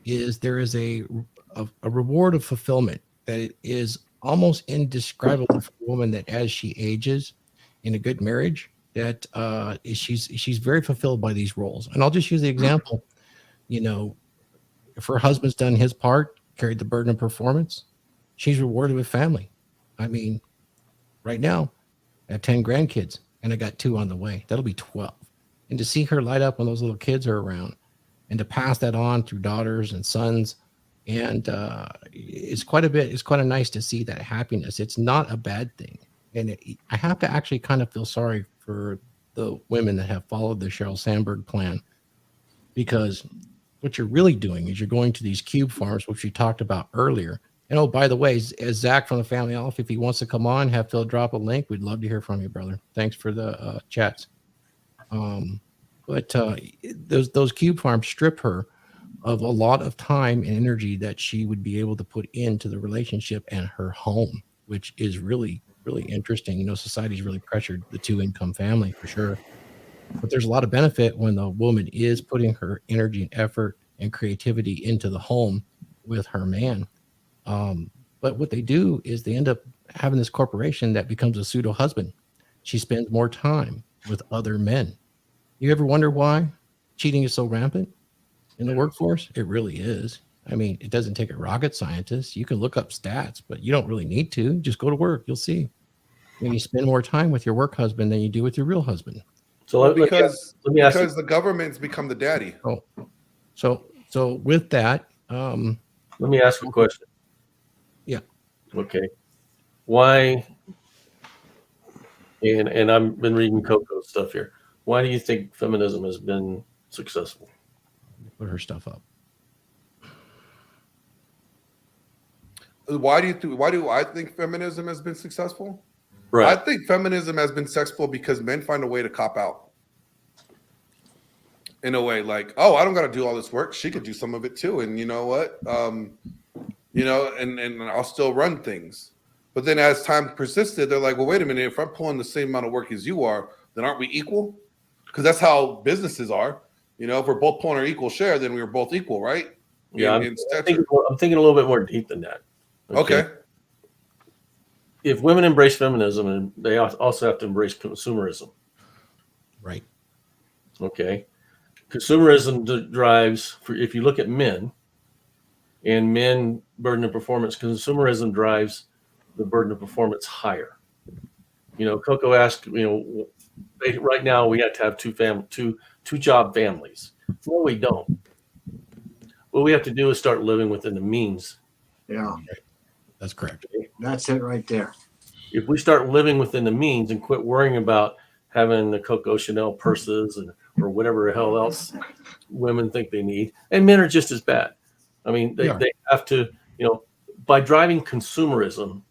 is there is a reward of fulfillment that it is almost indescribable for a woman that, as she ages in a good marriage, that she's very fulfilled by these roles. And I'll just use the example, if her husband's done his part, carried the burden of performance, she's rewarded with family. I mean, right now, I have 10 grandkids, and I got 2 on the way. That'll be 12. And to see her light up when those little kids are around, and to pass that on through daughters and sons, and it's quite nice to see that happiness. It's not a bad thing. And I have to actually kind of feel sorry for the women that have followed the Sheryl Sandberg plan, because what you're really doing is you're going to these cube farms, which we talked about earlier. And oh, by the way, as Zach from the Family Alpha, if he wants to come on, have Phil drop a link. We'd love to hear from you, brother. Thanks for the chats. But those cube farms strip her of a lot of time and energy that she would be able to put into the relationship and her home, which is really, really interesting. Society's really pressured the 2-income family for sure. But there's a lot of benefit when the woman is putting her energy and effort and creativity into the home with her man. But what they do is they end up having this corporation that becomes a pseudo husband. She spends more time with other men. You ever wonder why cheating is so rampant in the workforce? It really is. I mean, it doesn't take a rocket scientist. You can look up stats, but you don't really need to. Just go to work. You'll see. You spend more time with your work husband than you do with your real husband. So because ask you, the government's become the daddy. Oh, so with that, let me ask you a question. Yeah. Okay. Why? And I've been reading Coco's stuff here. Why do you think feminism has been successful? Put her stuff up. Why do I think feminism has been successful? Right. I think feminism has been successful because men find a way to cop out. In a way, like, oh, I don't got to do all this work. She could do some of it too. And you know what? And I'll still run things. But then as time persisted, they're like, well, wait a minute. If I'm pulling the same amount of work as you are, then aren't we equal? Because that's how businesses are. If we're both pulling our equal share, then we're both equal, right? Yeah, I'm thinking a little bit more deep than that. Okay. If women embrace feminism, and they also have to embrace consumerism. Right. Okay. Consumerism drives, if you look at men and men burden of performance, consumerism drives the burden of performance higher. Coco asked, right now we have to have two job families. No, we don't. What we have to do is start living within the means. Yeah, That's correct. that's it right there. If we start living within the means and quit worrying about having the Coco Chanel purses or whatever the hell else women think they need, and men are just as bad. I mean, they have to, by driving consumerism,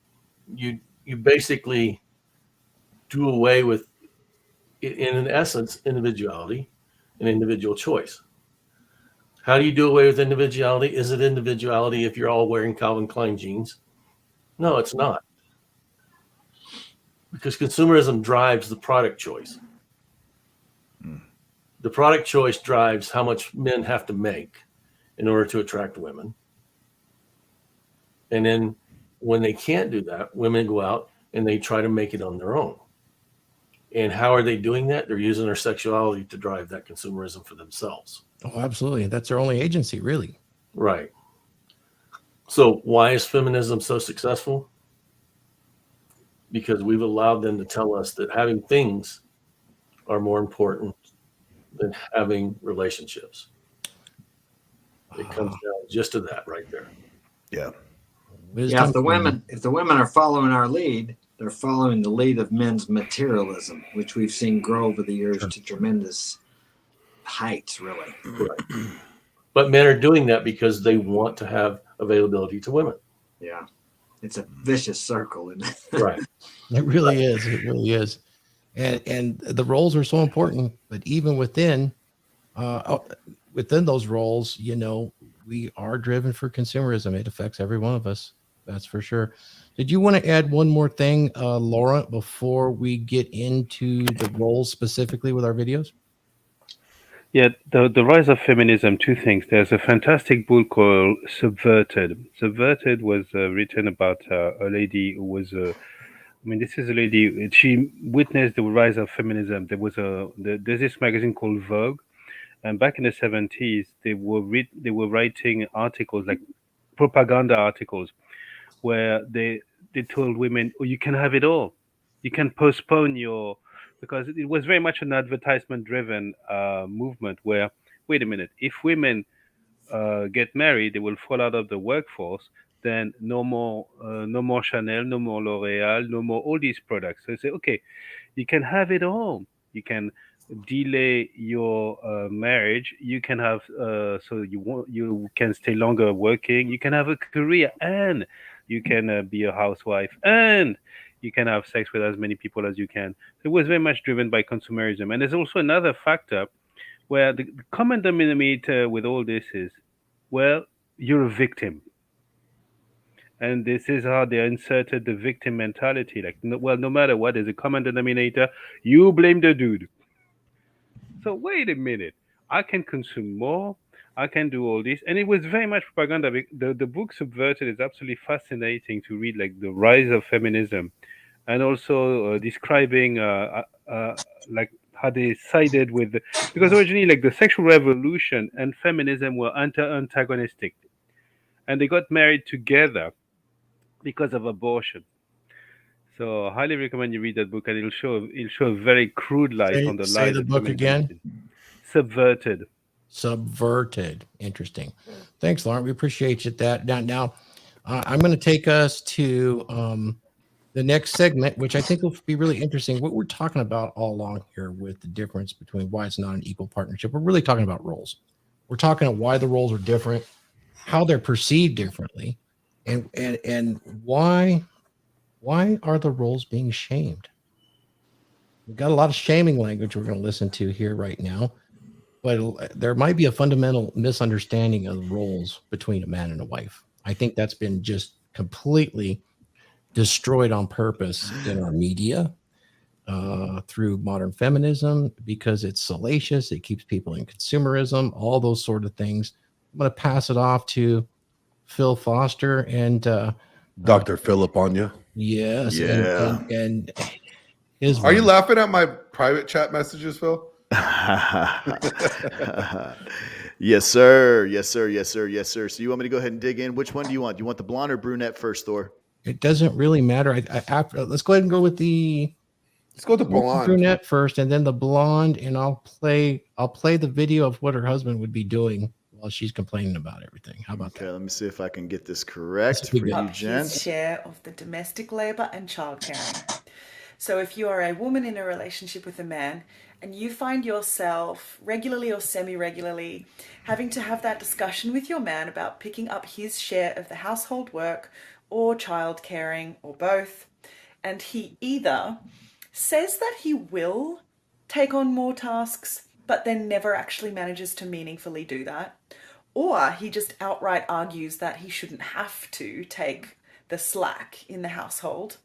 you basically do away with, in essence, individuality and individual choice. How do you do away with individuality? Is it individuality if you're all wearing Calvin Klein jeans? No, it's not. because consumerism drives the product choice. The product choice drives how much men have to make in order to attract women. And then when they can't do that, women go out and they try to make it on their own. And how are they doing that? They're using their sexuality to drive that consumerism for themselves. Oh, absolutely. That's their only agency, really. Right. So why is feminism so successful? Because we've allowed them to tell us that having things are more important than having relationships. It comes down just to that right there. Yeah. Yeah, if the women are following our lead, they're following the lead of men's materialism, which we've seen grow over the years to tremendous heights, really. Right. But men are doing that because they want to have availability to women. Yeah. It's a vicious circle, isn't it? Right. It really is. It really is. And the roles are so important, but even within those roles, we are driven for consumerism. It affects every one of us. That's for sure. Did you want to add one more thing, Laura, before we get into the roles specifically with our videos? Yeah, the rise of feminism, two things. There's a fantastic book called Subverted. Subverted was written about a lady who was this is a lady, she witnessed the rise of feminism. There's this magazine called Vogue, and back in the 70s, they were writing articles, like propaganda articles, where they told women, oh, you can have it all. You can postpone because it was very much an advertisement driven movement where, wait a minute, if women get married, they will fall out of the workforce. Then no more Chanel, no more L'Oreal, no more all these products. So they say, okay, you can have it all. You can delay your marriage. You can have you can stay longer working. You can have a career, and you can be a housewife, and you can have sex with as many people as you can. So it was very much driven by consumerism, and there's also another factor where the common denominator with all this is, well, you're a victim. And this is how they inserted the victim mentality. Like, no matter what, there's a common denominator. You blame the dude. So wait a minute. I can consume more. I can do all this. And it was very much propaganda. The book Subverted is absolutely fascinating to read, like the rise of feminism, and also describing like how they sided with because originally, like, the sexual revolution and feminism were antagonistic, and they got married together because of abortion. So I highly recommend you read that book, and it'll show a very crude light on the Say lies the that book feminism again. is in. Subverted. Subverted. Interesting. Thanks, Lauren. We appreciate you that. Now, I'm going to take us to the next segment, which I think will be really interesting. What we're talking about all along here with the difference between why it's not an equal partnership, we're really talking about roles. We're talking about why the roles are different, how they're perceived differently, and why are the roles being shamed? We've got a lot of shaming language we're going to listen to here right now, but there might be a fundamental misunderstanding of the roles between a man and a wife. I think that's been just completely destroyed on purpose in our media through modern feminism because it's salacious. It keeps people in consumerism, all those sort of things. I'm going to pass it off to Phil Foster and Dr. Philip on you. Yes. Yeah. And his Are you words. laughing at my private chat messages, Phil? Yes, sir. Yes, sir. Yes, sir. Yes, sir. So you want me to go ahead and dig in? Which one do you want? Do you want the blonde or brunette first, Thor? It doesn't really matter. Let's go ahead and go with Let's go to blonde. brunette first, and then the blonde, and I'll play the video of what her husband would be doing while she's complaining about everything. How about Okay, that? let me see if I can get this correct This for would be you, good. His gents. share of the domestic labor and childcaring. So if you are a woman in a relationship with a man and you find yourself regularly or semi-regularly having to have that discussion with your man about picking up his share of the household work or child caring or both, and he either says that he will take on more tasks but then never actually manages to meaningfully do that, or he just outright argues that he shouldn't have to take the slack in the household,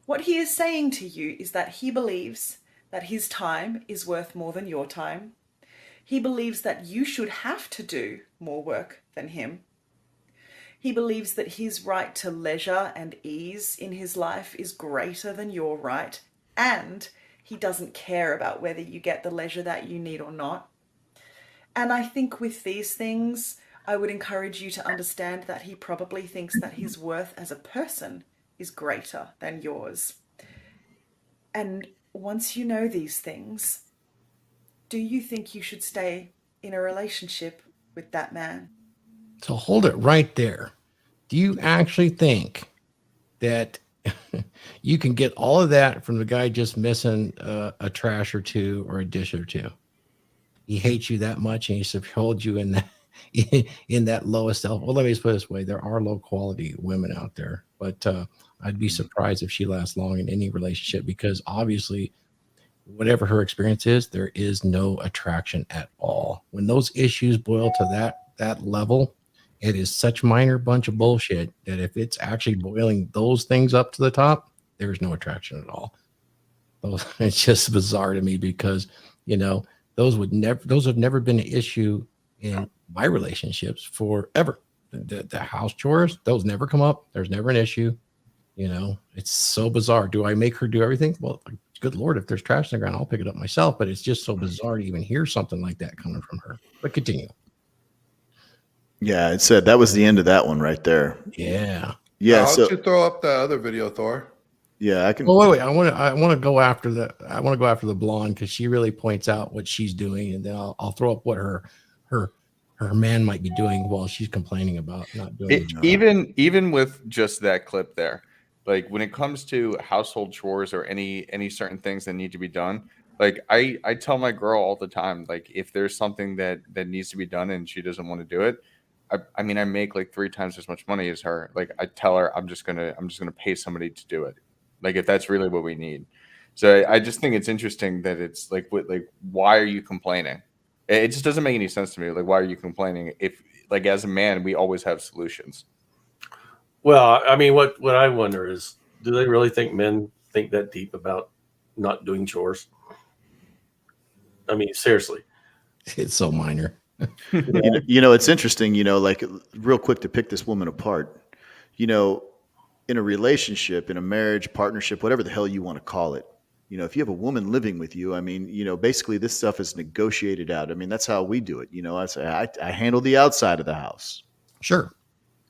What he is saying to you is that he believes that his time is worth more than your time. He believes that you should have to do more work than him. He believes that his right to leisure and ease in his life is greater than your right, and he doesn't care about whether you get the leisure that you need or not. And I think with these things, I would encourage you to understand that he probably thinks that his worth as a person is greater than yours. And once you know these things, do you think you should stay in a relationship with that man? So hold it right there. Do you actually think that you can get all of that from the guy just missing a trash or two or a dish or two? He hates you that much, and he's held you in that in that lowest self. Well, let me just put it this way: there are low quality women out there, but I'd be surprised if she lasts long in any relationship, because obviously, whatever her experience is, there is no attraction at all. When those issues boil to that level, it is such minor bunch of bullshit that if it's actually boiling those things up to the top, there's no attraction at all. It's just bizarre to me, because those have never been an issue in my relationships forever. The house chores, those never come up. There's never an issue. It's so bizarre. Do I make her do everything? Well, good Lord, if there's trash in the ground, I'll pick it up myself. But it's just so bizarre to even hear something like that coming from her. But continue. Yeah, it said that was the end of that one right there. Yeah. Yeah. Why So don't you throw up the other video, Thor? yeah, I can. Well, wait. I want to go after the blonde, because she really points out what she's doing, and then I'll throw up what her man might be doing while she's complaining about not doing It, even with just that clip there, like when it comes to household chores or any certain things that need to be done, like I tell my girl all the time, like if there's something that needs to be done and she doesn't want to do it, I mean I make like 3 times as much money as her. Like I tell her I'm just gonna pay somebody to do it, like if that's really what we need. So I just think it's interesting that it's like why are you complaining? It just doesn't make any sense to me. Like, why are you complaining if, like, as a man, we always have solutions? Well, I mean, what I wonder is, do they really think men think that deep about not doing chores? I mean, seriously. It's so minor. It's interesting, like real quick to pick this woman apart, in a relationship, in a marriage, partnership, whatever the hell you want to call it. If you have a woman living with you, I mean, basically this stuff is negotiated out. I mean, that's how we do it. I say, I handle the outside of the house. Sure.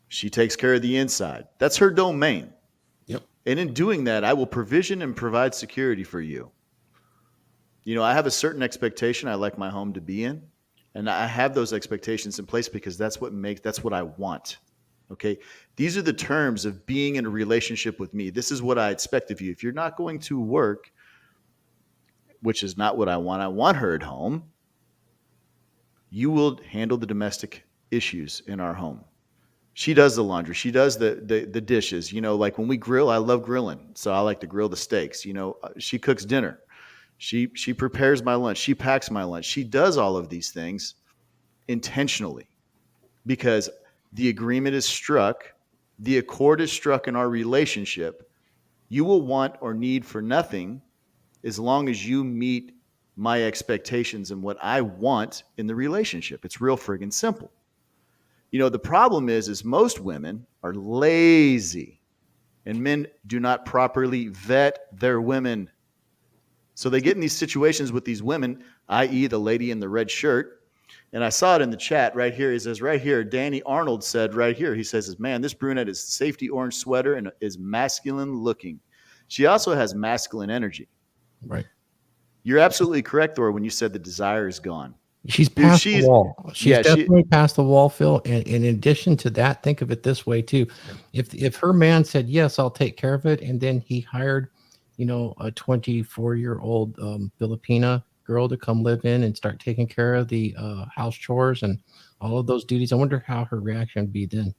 She takes care of the inside. That's her domain. Yep. And in doing that, I will provision and provide security for you. I have a certain expectation I like my home to be in, and I have those expectations in place because that's what I want. Okay. These are the terms of being in a relationship with me. This is what I expect of you. If you're not going to work, which is not what I want her at home, you will handle the domestic issues in our home. She does the laundry. She does the dishes. Like when we grill, I love grilling. So I like to grill the steaks. She cooks dinner. She prepares my lunch. She packs my lunch. She does all of these things intentionally because the agreement is struck. The accord is struck in our relationship. You will want or need for nothing as long as you meet my expectations and what I want in the relationship. It's real friggin' simple. The problem is most women are lazy and men do not properly vet their women. So they get in these situations with these women, i.e. the lady in the red shirt. And I saw it in the chat right here. He says right here, Danny Arnold said right here, he says, man, this brunette is safety orange sweater and is masculine looking. She also has masculine energy. Right. You're absolutely correct, Thor, when you said the desire is gone. She's past the wall. She's definitely past the wall, Phil. And in addition to that, think of it this way too. If her man said, yes, I'll take care of it, and then he hired, a 24-year-old Filipina girl to come live in and start taking care of the house chores and all of those duties, I wonder how her reaction would be then.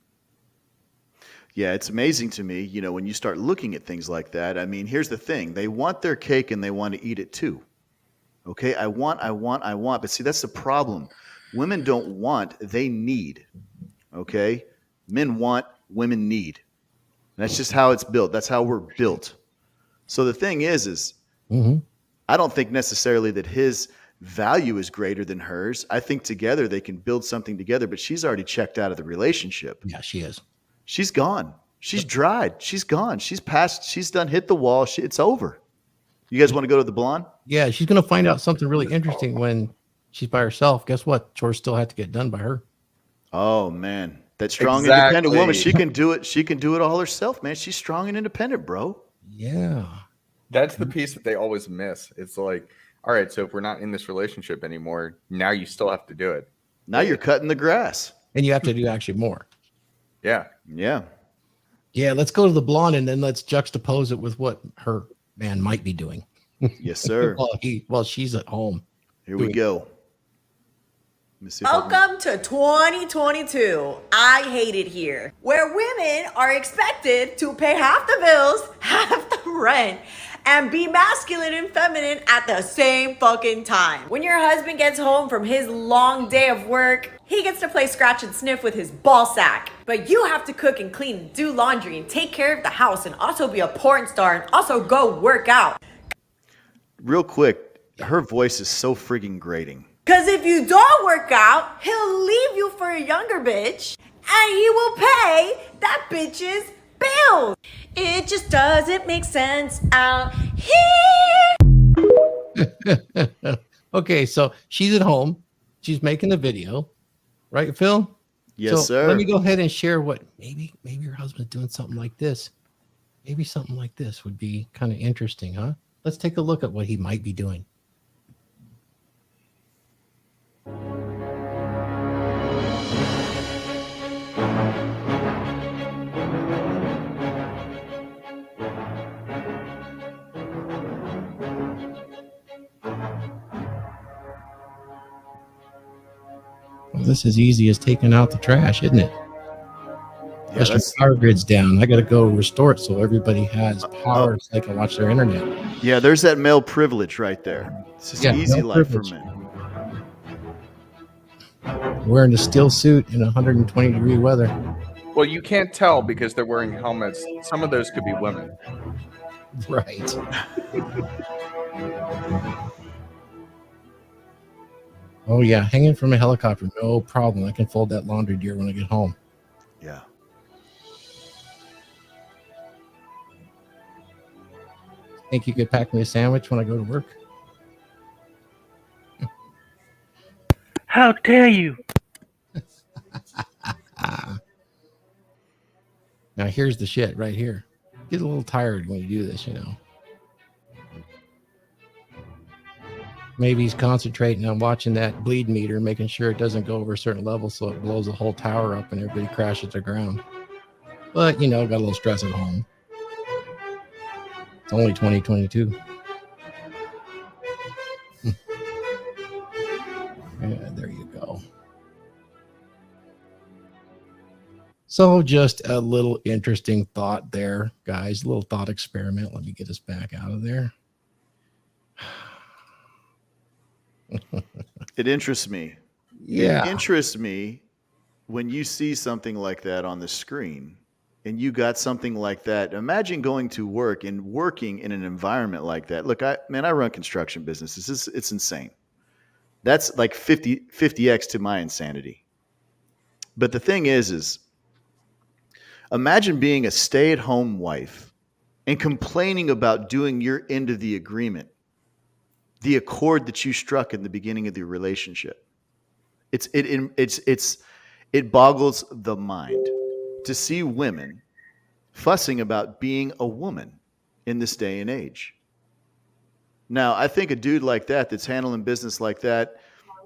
Yeah, it's amazing to me, when you start looking at things like that. I mean, here's the thing. They want their cake and they want to eat it too. Okay, I want. But see, that's the problem. Women don't want, they need. Okay? Men want, women need. And that's just how it's built. That's how we're built. So the thing is Mhm. I don't think necessarily that his value is greater than hers. I think together they can build something together, but she's already checked out of the relationship. Yeah, she is. She's gone. She's dried. She's gone. She's passed. She's done hit the wall. It's over. You guys want to go to the blonde? Yeah, she's going to find out something really interesting when she's by herself. Guess what? Chores still have to get done by her. Oh man, that strong, independent woman. Exactly. She can do it. She can do it all herself, man. She's strong and independent, bro. Yeah. That's the piece that they always miss. It's like, all right, so if we're not in this relationship anymore, now you still have to do it. Now you're cutting the grass. And you have to do actually more. Yeah. Yeah. Yeah, let's go to the blonde and then let's juxtapose it with what her man might be doing. Yes, sir. While she's at home. Here we go. Let me see if I can- Welcome to 2022. I hate it here, where women are expected to pay half the bills, half the rent, and be masculine and feminine at the same fucking time. When your husband gets home from his long day of work, he gets to play scratch and sniff with his ball sack. But you have to cook and clean and do laundry and take care of the house and also be a porn star and also go work out. Real quick, her voice is so frigging grating. Cause if you don't work out, he'll leave you for a younger bitch and he will pay that bitch's bills. It just doesn't make sense out here. Okay, so she's at home. She's making the video. Right, Phil? Yes, So sir. let me go ahead and share what maybe your husband's doing something like this. Maybe something like this would be kind of interesting, huh? Let's take a look at what he might be doing. Well, this is easy as taking out the trash, isn't it? Yeah, Unless your that's, power grid's down. I got to go restore it so everybody has power so they can watch their internet. yeah, there's that male privilege right there. It's just Yeah, easy male life privilege. for men. Wearing a steel suit in 120-degree weather. Well, you can't tell because they're wearing helmets. Some of those could be women. Right. Oh, yeah. Hanging from a helicopter. No problem. I can fold that laundry gear when I get home. Yeah. Think you could pack me a sandwich when I go to work? How dare you? Now, here's the shit right here. Get a little tired when you do this, you know. Maybe he's concentrating on watching that bleed meter, making sure it doesn't go over a certain level so it blows the whole tower up and everybody crashes to the ground. But, you know, got a little stress at home. It's only 2022. Yeah, there you go. So just a little interesting thought there, guys. A little thought experiment. Let me get us back out of there. It interests me. Yeah. It interests me when you see something like that on the screen and you got something like that. Imagine going to work and working in an environment like that. Look, I run construction businesses. It's insane. That's like 50x to my insanity. But the thing is imagine being a stay-at-home wife and complaining about doing your end of the agreement, the accord that you struck in the beginning of the relationship. It boggles the mind to see women fussing about being a woman in this day and age. Now, I think a dude like that that's handling business like that,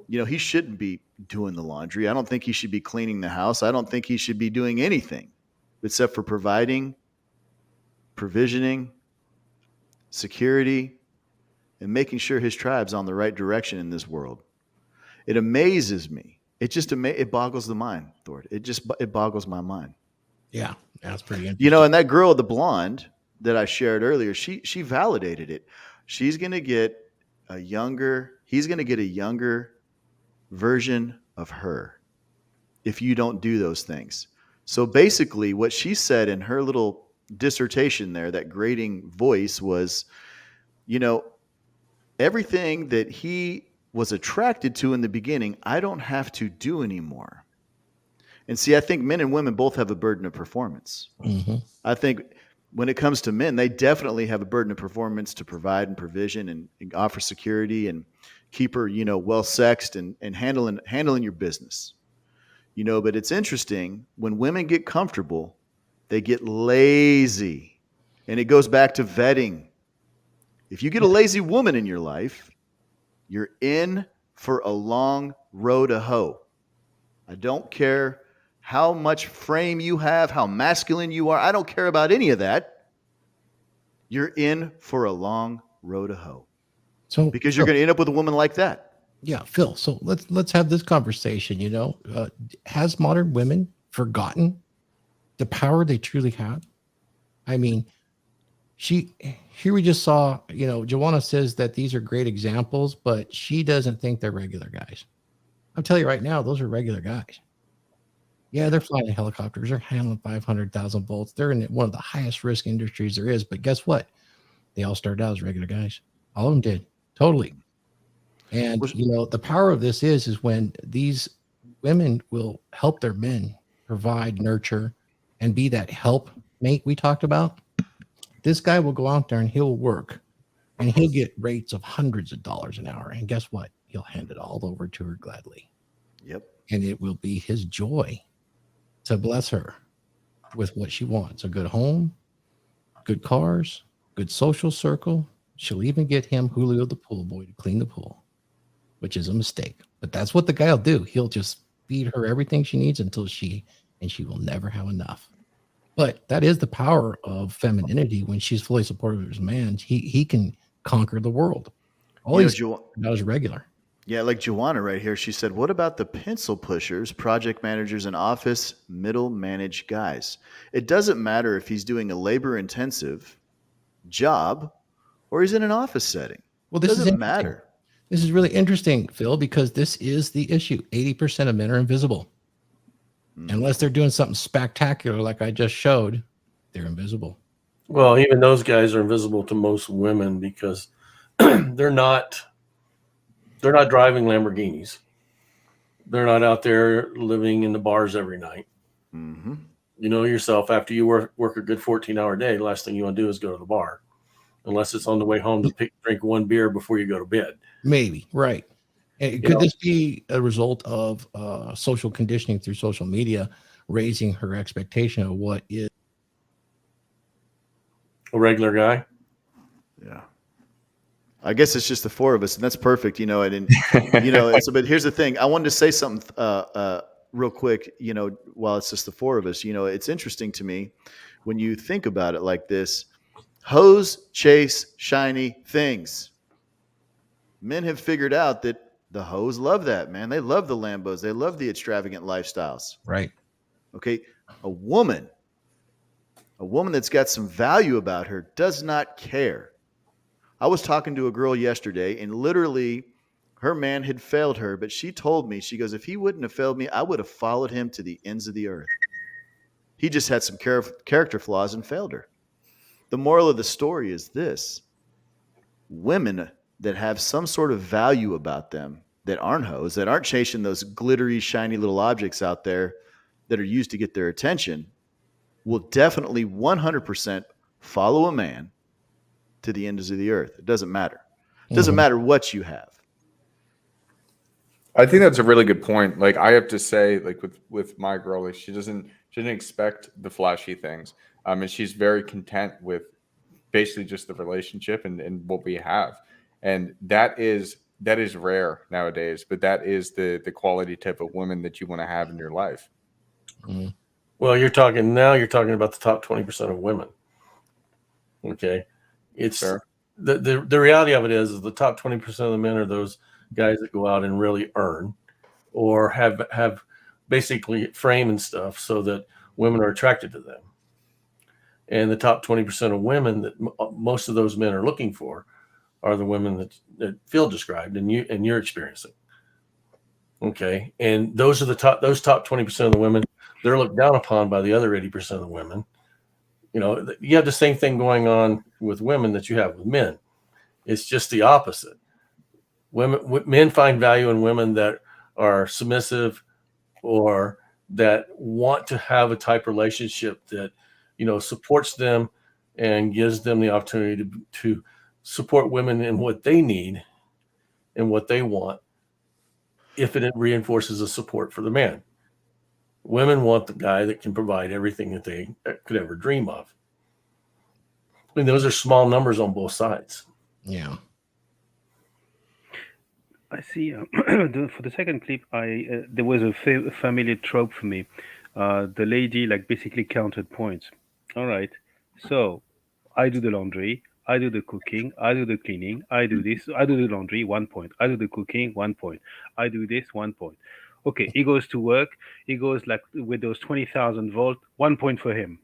you know, he shouldn't be doing the laundry. I don't think he should be cleaning the house. I don't think he should be doing anything except for providing, provisioning, security, and making sure his tribe's on the right direction in this world. It amazes me. It boggles the mind, Thor. It boggles my mind. Yeah, that's pretty interesting. You know, and that girl, the blonde that I shared earlier, she validated it. He's going to get a younger version of her if you don't do those things. So basically what she said in her little, dissertation there, that grading voice was, you know, everything that he was attracted to in the beginning, I don't have to do anymore. And see, I think men and women both have a burden of performance. Mm-hmm. I think when it comes to men, they definitely have a burden of performance to provide and provision and offer security and keep her, you know, well sexed and handling your business. You know, but it's interesting when women get comfortable, they get lazy. And it goes back to vetting. If you get a lazy woman in your life, you're in for a long road to hoe. I don't care how much frame you have, how masculine you are. I don't care about any of that. You're in for a long road to hoe. So Because you're going to end up with a woman like that. yeah, Phil. So let's have this conversation. You know, has modern women forgotten the power they truly have? I mean, here we just saw. You know, Joanna says that these are great examples, but she doesn't think they're regular guys. I'll tell you right now, those are regular guys. Yeah, they're flying helicopters. They're handling 500,000 volts. They're in one of the highest risk industries there is. But guess what? They all started out as regular guys. All of them did. Totally. And, you know, the power of this is when these women will help their men provide, nurture, and be that help mate we talked about. This guy will go out there and he'll work and he'll get rates of hundreds of dollars an hour. And guess what? He'll hand it all over to her gladly. Yep. And it will be his joy to bless her with what she wants: a good home, good cars, good social circle. She'll even get him Julio the pool boy to clean the pool, which is a mistake. But that's what the guy will do. He'll just feed her everything she needs until she will never have enough. But that is the power of femininity. When she's fully supportive of his man, he can conquer the world. All he's not as regular. Yeah, like Joanna right here. She said, what about the pencil pushers, project managers, and office middle managed guys? It doesn't matter if he's doing a labor intensive job or he's in an office setting. Well, this doesn't matter. This is really interesting, Phil, because this is the issue. 80% of men are invisible. Unless they're doing something spectacular like I just showed, they're invisible. Well, even those guys are invisible to most women because they're not driving Lamborghinis. They're not out there living in the bars every night. Mm-hmm. You know yourself, after you work a good 14-hour day, the last thing you want to do is go to the bar, unless it's on the way home to drink one beer before you go to bed. Maybe, right. Could this be a result of social conditioning through social media, raising her expectation of what is a regular guy? Yeah. I guess it's just the four of us, and that's perfect, you know. And you know, but here's the thing: I wanted to say something real quick. You know, while it's just the four of us, you know, it's interesting to me when you think about it like this: hoes chase shiny things. Men have figured out that the hoes love that, man. They love the Lambos. They love the extravagant lifestyles. right. Okay, a woman that's got some value about her does not care. I was talking to a girl yesterday, and literally her man had failed her, but she told me, she goes, if he wouldn't have failed me, I would have followed him to the ends of the earth. He just had some character flaws and failed her. The moral of the story is this: women that have some sort of value about them, that aren't hoes, that aren't chasing those glittery, shiny little objects out there that are used to get their attention, will definitely 100% follow a man to the ends of the earth. It doesn't matter. It doesn't matter what you have. I think that's a really good point. Like, I have to say, like with my girl, like she doesn't expect the flashy things. And she's very content with basically just the relationship and what we have. And that is rare nowadays, but that is the quality type of woman that you want to have in your life. Mm-hmm. Well, you're talking about the top 20% of women. Okay. It's Fair. The reality of it is the top 20% of the men are those guys that go out and really earn or have basically frame and stuff so that women are attracted to them. And the top 20% of women that most of those men are looking for are the women that Phil described and you're experiencing. Okay. And those top 20% of the women, they're looked down upon by the other 80% of the women You have the same thing going on with women that you have with men. It's just the opposite. Men find value in women that are submissive or that want to have a type relationship that, supports them and gives them the opportunity to support women in what they need and what they want, if it reinforces a support for the man. Women want the guy that can provide everything that they could ever dream of. I mean, those are small numbers on both sides. Yeah. I see. For the second clip, there was a familiar trope for me. The lady basically counted points. All right, so I do the laundry, I do the cooking, I do the cleaning, I do this, I do the laundry, 1 point. I do the cooking, 1 point. I do this, 1 point. Okay, he goes to work. He goes with those 20,000 volt, 1 point for him.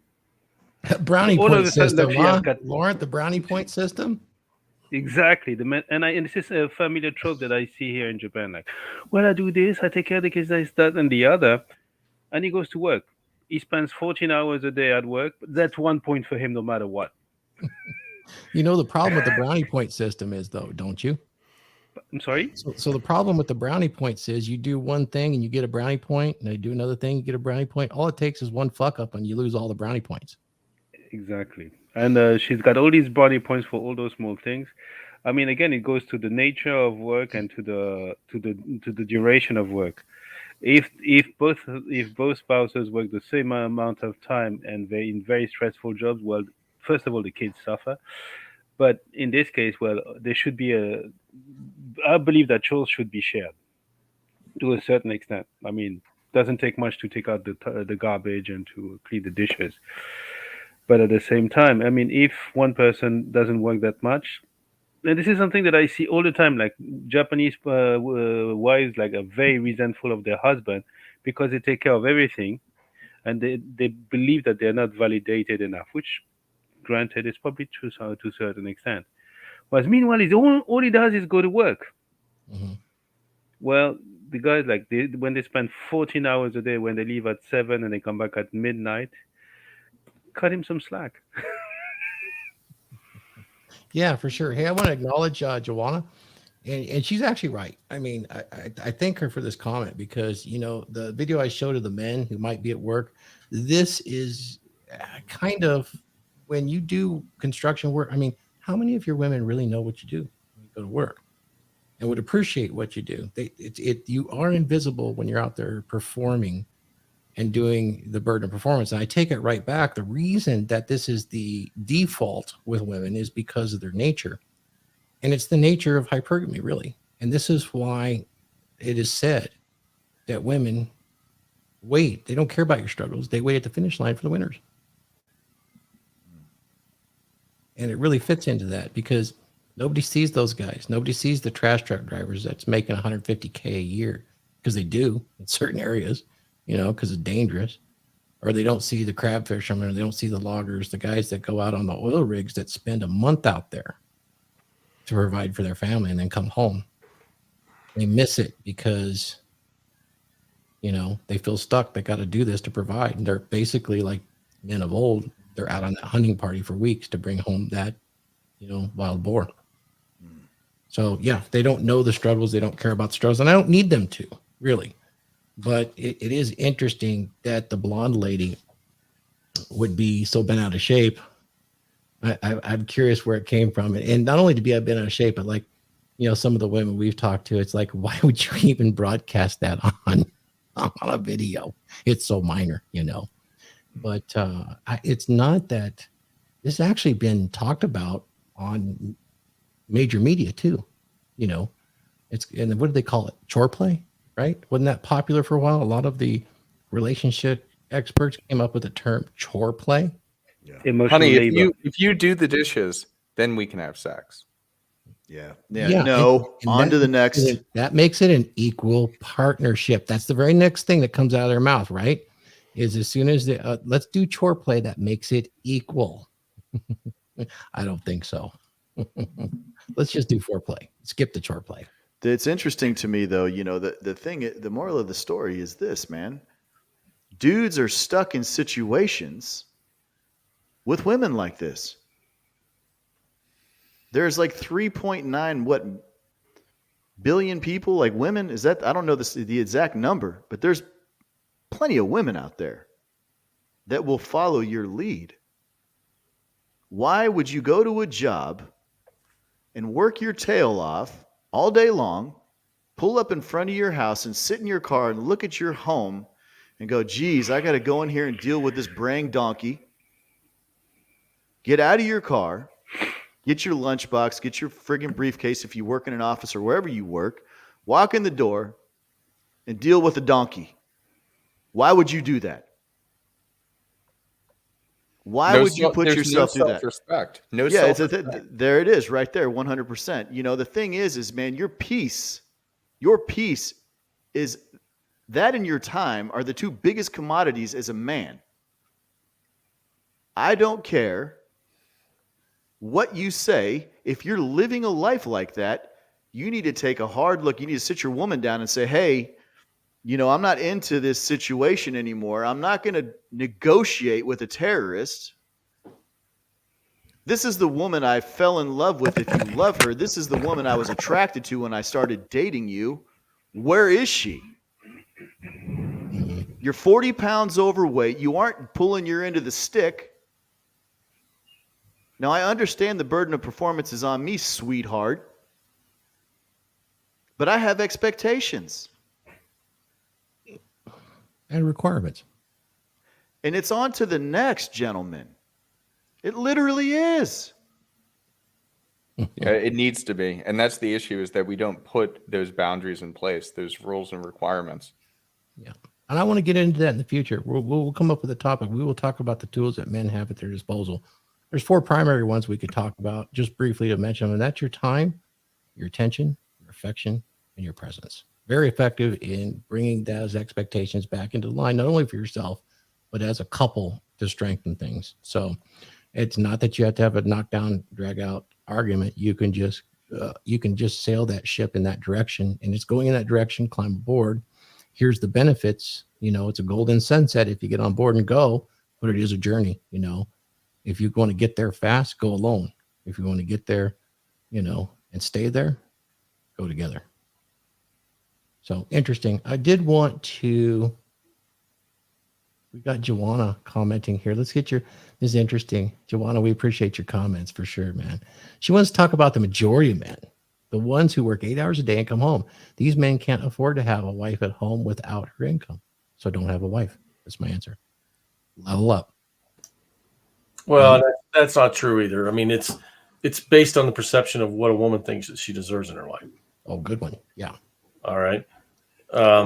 Brownie All of point a sudden, system, she has huh? got Laurent, the brownie point system? exactly the man, and this is a familiar trope that I see here in Japan. Well, I do this, I take care of the kids, this, that, and the other, and he goes to work. He spends 14 hours a day at work, but that's 1 point for him, no matter what. The problem with the brownie point system is, though, don't you? I'm sorry. So the problem with the brownie points is you do one thing and you get a brownie point, and they do another thing, you get a brownie point. All it takes is one fuck up, and you lose all the brownie points. Exactly. And she's got all these brownie points for all those small things. I mean, again, it goes to the nature of work and to the duration of work. If both spouses work the same amount of time and they're in very stressful jobs, well, first of all, the kids suffer. But in this case, well, there should be I believe that chores should be shared to a certain extent. I mean, it doesn't take much to take out the garbage and to clean the dishes. But at the same time, I mean, if one person doesn't work that much, and this is something that I see all the time, like Japanese wives are very resentful of their husband because they take care of everything, and they believe that they're not validated enough, which, granted, is probably true to a certain extent. Whereas meanwhile, all he does is go to work. Mm-hmm. Well, the guys when they spend 14 hours a day, when they leave at 7 and they come back at midnight, cut him some slack. Yeah, for sure. Hey, I want to acknowledge Joanna, and she's actually right. I mean, I thank her for this comment because the video I showed of the men who might be at work, this is kind of when you do construction work. I mean, how many of your women really know what you do when you go to work and would appreciate what you do? You are invisible when you're out there performing and doing the burden of performance. And I take it right back. The reason that this is the default with women is because of their nature. And it's the nature of hypergamy, really. And this is why it is said that women wait. They don't care about your struggles. They wait at the finish line for the winners. And it really fits into that because nobody sees those guys. Nobody sees the trash truck drivers that's making $150K a year, because they do in certain areas, because it's dangerous. Or they don't see the crab fishermen, or they don't see the loggers, the guys that go out on the oil rigs that spend a month out there to provide for their family and then come home. They miss it because, they feel stuck. They got to do this to provide. And they're basically like men of old. They're out on that hunting party for weeks to bring home that, wild boar. So, yeah, they don't know the struggles. They don't care about the struggles. And I don't need them to, really. But it is interesting that the blonde lady would be so bent out of shape. I'm curious where it came from. And not only to be bent out of shape, but some of the women we've talked to, it's like, why would you even broadcast that on a video? It's so minor, But it's not that. This has actually been talked about on major media too. And what do they call it? Chore play, right? Wasn't that popular for a while? A lot of the relationship experts came up with the term chore play. Yeah. Emotional Honey, labor. if you do the dishes, then we can have sex. Yeah. And on to the next. That makes it an equal partnership. That's the very next thing that comes out of their mouth, right? Is as soon as let's do chore play, that makes it equal. I don't think so. Let's just do foreplay. Skip the chore play. It's interesting to me, though, the moral of the story is this, man. Dudes are stuck in situations with women like this. There's like 3.9 billion people, like women. Is that, I don't know the exact number, but there's plenty of women out there that will follow your lead. Why would you go to a job and work your tail off all day long, pull up in front of your house and sit in your car and look at your home and go, geez, I got to go in here and deal with this braying donkey. Get out of your car, get your lunchbox, get your friggin' briefcase if you work in an office or wherever you work, walk in the door and deal with a donkey. Why would you do that? Why would you put yourself through that? Self-respect. No Yeah, self-respect. there it is right there, 100%. You know, the thing is, man, your peace is that, and your time are the two biggest commodities as a man. I don't care what you say. If you're living a life like that, you need to take a hard look. You need to sit your woman down and say, hey, you know, I'm not into this situation anymore. I'm not going to negotiate with a terrorist. This is the woman I fell in love with. If you love her, this is the woman I was attracted to when I started dating you. Where is she? You're 40 pounds overweight. You aren't pulling your end of the stick. Now, I understand the burden of performance is on me, sweetheart. But I have expectations. And requirements. And it's on to the next, gentleman. It literally is. Yeah, it needs to be. And that's the issue, is that we don't put those boundaries in place, those rules and requirements. Yeah. And I want to get into that in the future. We'll come up with a topic. We will talk about the tools that men have at their disposal. There's 4 primary ones we could talk about just briefly to mention them. And that's your time, your attention, your affection, and your presence. Very effective in bringing those expectations back into line, not only for yourself, but as a couple to strengthen things. So it's not that you have to have a knockdown, drag out argument. You can just sail that ship in that direction, and it's going in that direction. Climb aboard. Here's the benefits. You know, it's a golden sunset if you get on board and go, but it is a journey. You know, if you want to get there fast, go alone. If you want to get there, you know, and stay there, go together. So interesting. I did want to, we got Joanna commenting here. Let's get this is interesting. Joanna, we appreciate your comments for sure, man. She wants to talk about the majority of men, the ones who work 8 hours a day and come home. These men can't afford to have a wife at home without her income. So don't have a wife. That's my answer. Level up. Well, that's not true either. I mean, it's based on the perception of what a woman thinks that she deserves in her life. Oh, good one. Yeah. All right. I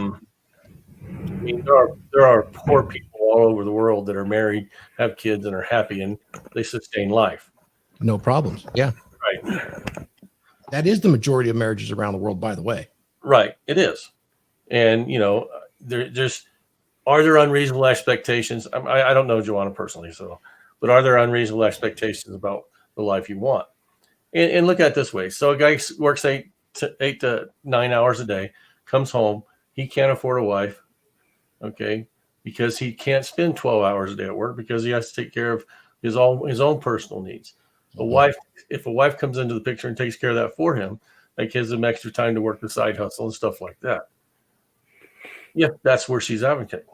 mean, there are poor people all over the world that are married, have kids, and are happy, and they sustain life. No problems. Yeah. Right. That is the majority of marriages around the world, by the way. Right. It is. And, you know, are there unreasonable expectations? I don't know Joanna personally, but are there unreasonable expectations about the life you want? And look at it this way. So a guy works 8 to 9 hours a day, comes home, he can't afford a wife, okay, because he can't spend 12 hours a day at work because he has to take care of his own personal needs. If a wife comes into the picture and takes care of that for him, that gives him extra time to work the side hustle and stuff like that. Yeah, that's where she's advocating.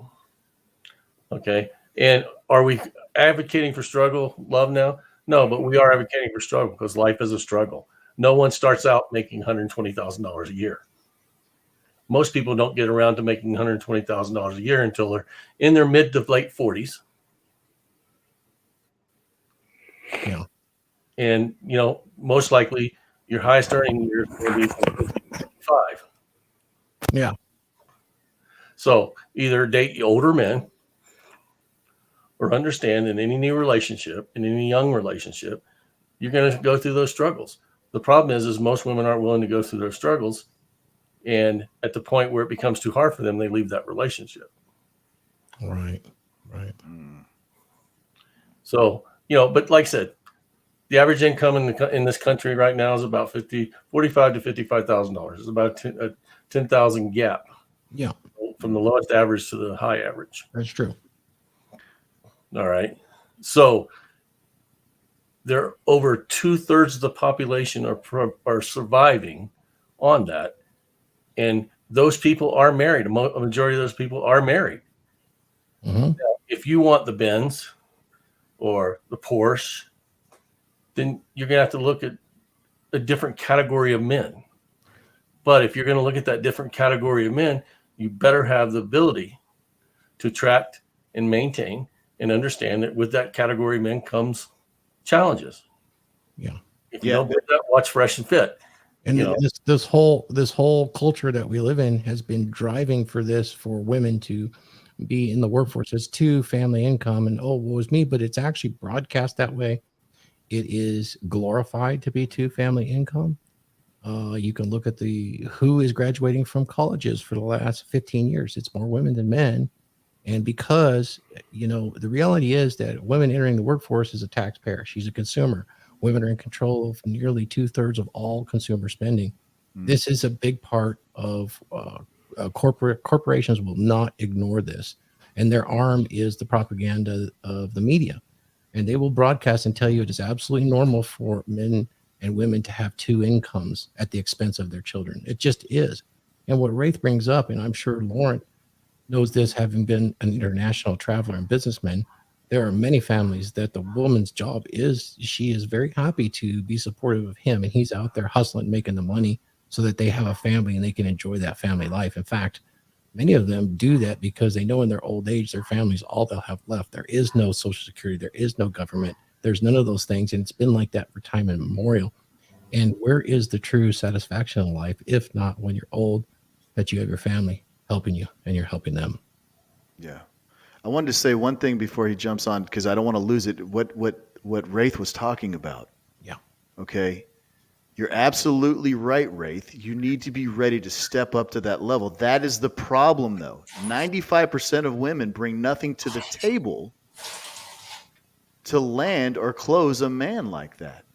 Okay. And are we advocating for struggle, love now? No, but we are advocating for struggle because life is a struggle. No one starts out making $120,000 a year. Most people don't get around to making $120,000 a year until they're in their mid to late 40s. Yeah. And, you know, most likely your highest earning year is going to be 55. Yeah. So either date older men or understand in any new relationship, in any young relationship, you're going to go through those struggles. The problem is most women aren't willing to go through those struggles. And at the point where it becomes too hard for them, they leave that relationship. Right. So, you know, but like I said, the average income in this country right now is about $45,000 to $55,000. It's about a 10,000 gap. Yeah. From the lowest average to the high average. That's true. All right. So they're over 2/3 of the population are surviving on that. And those people are married. A majority of those people are married. Mm-hmm. If you want the Benz or the Porsche, then you're going to have to look at a different category of men. But if you're going to look at that different category of men, you better have the ability to attract and maintain and understand that with that category of men comes challenges. Yeah. If you don't do that, watch Fresh and Fit. And this whole culture that we live in has been driving for this, for women to be in the workforce as 2 family income, and oh, woe is me, but it's actually broadcast that way. It is glorified to be 2 family income. You can look at who is graduating from colleges for the last 15 years. It's more women than men. And because, the reality is that women entering the workforce is a taxpayer. She's a consumer. Women are in control of nearly 2/3 of all consumer spending. This is a big part of corporations will not ignore this. And their arm is the propaganda of the media. And they will broadcast and tell you it is absolutely normal for men and women to have 2 incomes at the expense of their children. It just is. And what Wraith brings up, and I'm sure Lauren knows this, having been an international traveler and businessman, there are many families that the woman's job is, she is very happy to be supportive of him, and he's out there hustling, making the money so that they have a family and they can enjoy that family life. In fact, many of them do that because they know in their old age, their family's all they'll have left. There is no Social Security. There is no government. There's none of those things. And it's been like that for time immemorial. And where is the true satisfaction in life, if not when you're old, that you have your family helping you and you're helping them? Yeah. I wanted to say one thing before he jumps on, because I don't want to lose it. What Wraith was talking about. Yeah. Okay. You're absolutely right, Wraith. You need to be ready to step up to that level. That is the problem, though. 95% of women bring nothing to the table to land or close a man like that.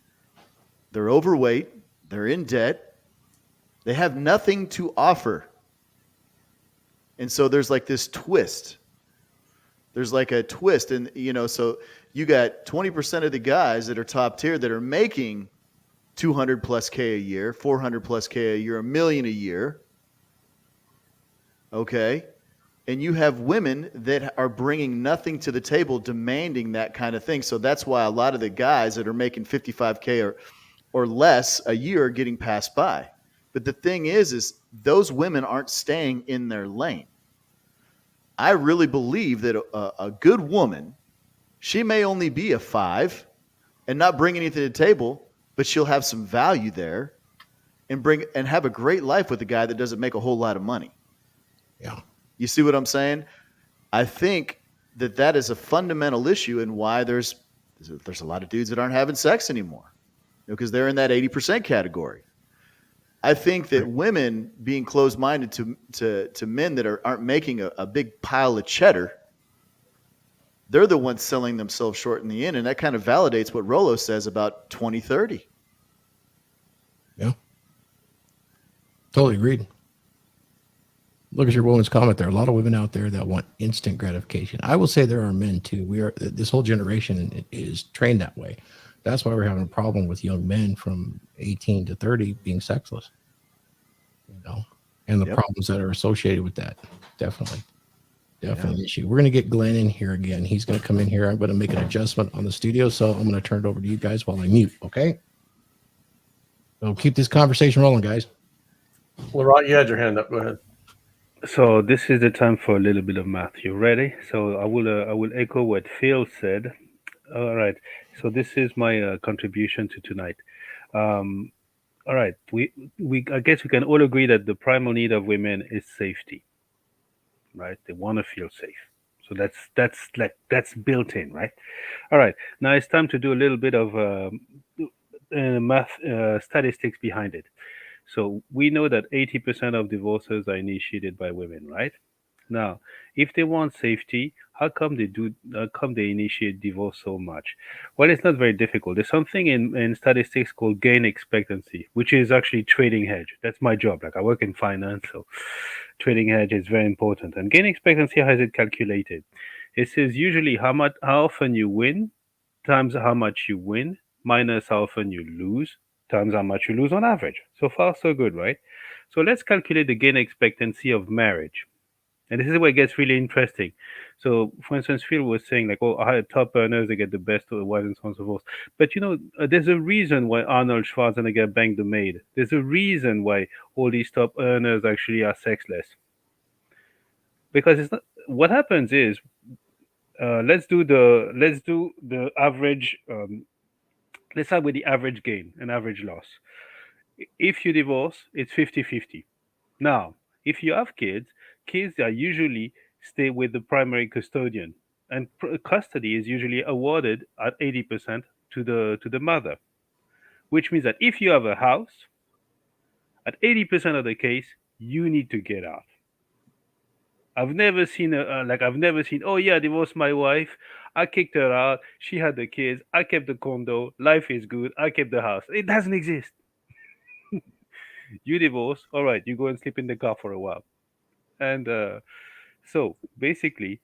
They're overweight. They're in debt. They have nothing to offer. And so there's like this twist. There's like a twist. And, so you got 20% of the guys that are top tier that are making 200 plus K a year, 400 plus K a year, $1 million a year. Okay. And you have women that are bringing nothing to the table, demanding that kind of thing. So that's why a lot of the guys that are making 55K or less a year are getting passed by. But the thing is those women aren't staying in their lane. I really believe that a good woman, she may only be a 5 and not bring anything to the table, but she'll have some value there and have a great life with a guy that doesn't make a whole lot of money. Yeah. You see what I'm saying? I think that is a fundamental issue in why there's a lot of dudes that aren't having sex anymore, because they're in that 80% category. I think that women being closed-minded to men that aren't making a big pile of cheddar, they're the ones selling themselves short in the end, and that kind of validates what Rolo says about 2030. Yeah. Totally agreed. Look at your woman's comment there. A lot of women out there that want instant gratification. I will say there are men too. This whole generation is trained that way. That's why we're having a problem with young men from 18 to 30 being sexless, and the problems that are associated with that. Definitely an issue. We're going to get Glenn in here again. He's going to come in here. I'm going to make an adjustment on the studio, so I'm going to turn it over to you guys while I mute. Okay. So keep this conversation rolling, guys. Laurent, you had your hand up. Go ahead. So this is the time for a little bit of math. You ready? So I will echo what Phil said. All right. So this is my contribution to tonight. All right. I guess we can all agree that the primal need of women is safety, right? They want to feel safe. So that's built in, right? All right. Now it's time to do a little bit of math statistics behind it. So we know that 80% of divorces are initiated by women, right? Now, if they want safety, how come they initiate divorce so much? Well, it's not very difficult. There's something in statistics called gain expectancy, which is actually trading hedge. That's my job. Like I work in finance, so trading hedge is very important. And gain expectancy, how is it calculated? It says usually how often you win times how much you win minus how often you lose times how much you lose on average. So far, so good, right? So let's calculate the gain expectancy of marriage. And this is where it gets really interesting. So, for instance, Phil was saying, like, oh, top earners, they get the best of the wives and so on and so forth. But, there's a reason why Arnold Schwarzenegger banged the maid. There's a reason why all these top earners actually are sexless. Because it's not, what happens is, let's do the average, let's start with the average gain and average loss. If you divorce, it's 50-50. Now, if you have kids are usually stay with the primary custodian, and custody is usually awarded at 80% to the mother, which means that if you have a house, at 80% of the case, you need to get out. I've never seen oh yeah, I divorced my wife, I kicked her out, she had the kids, I kept the condo, life is good, I kept the house. It doesn't exist. You divorce, all right, you go and sleep in the car for a while. And so basically,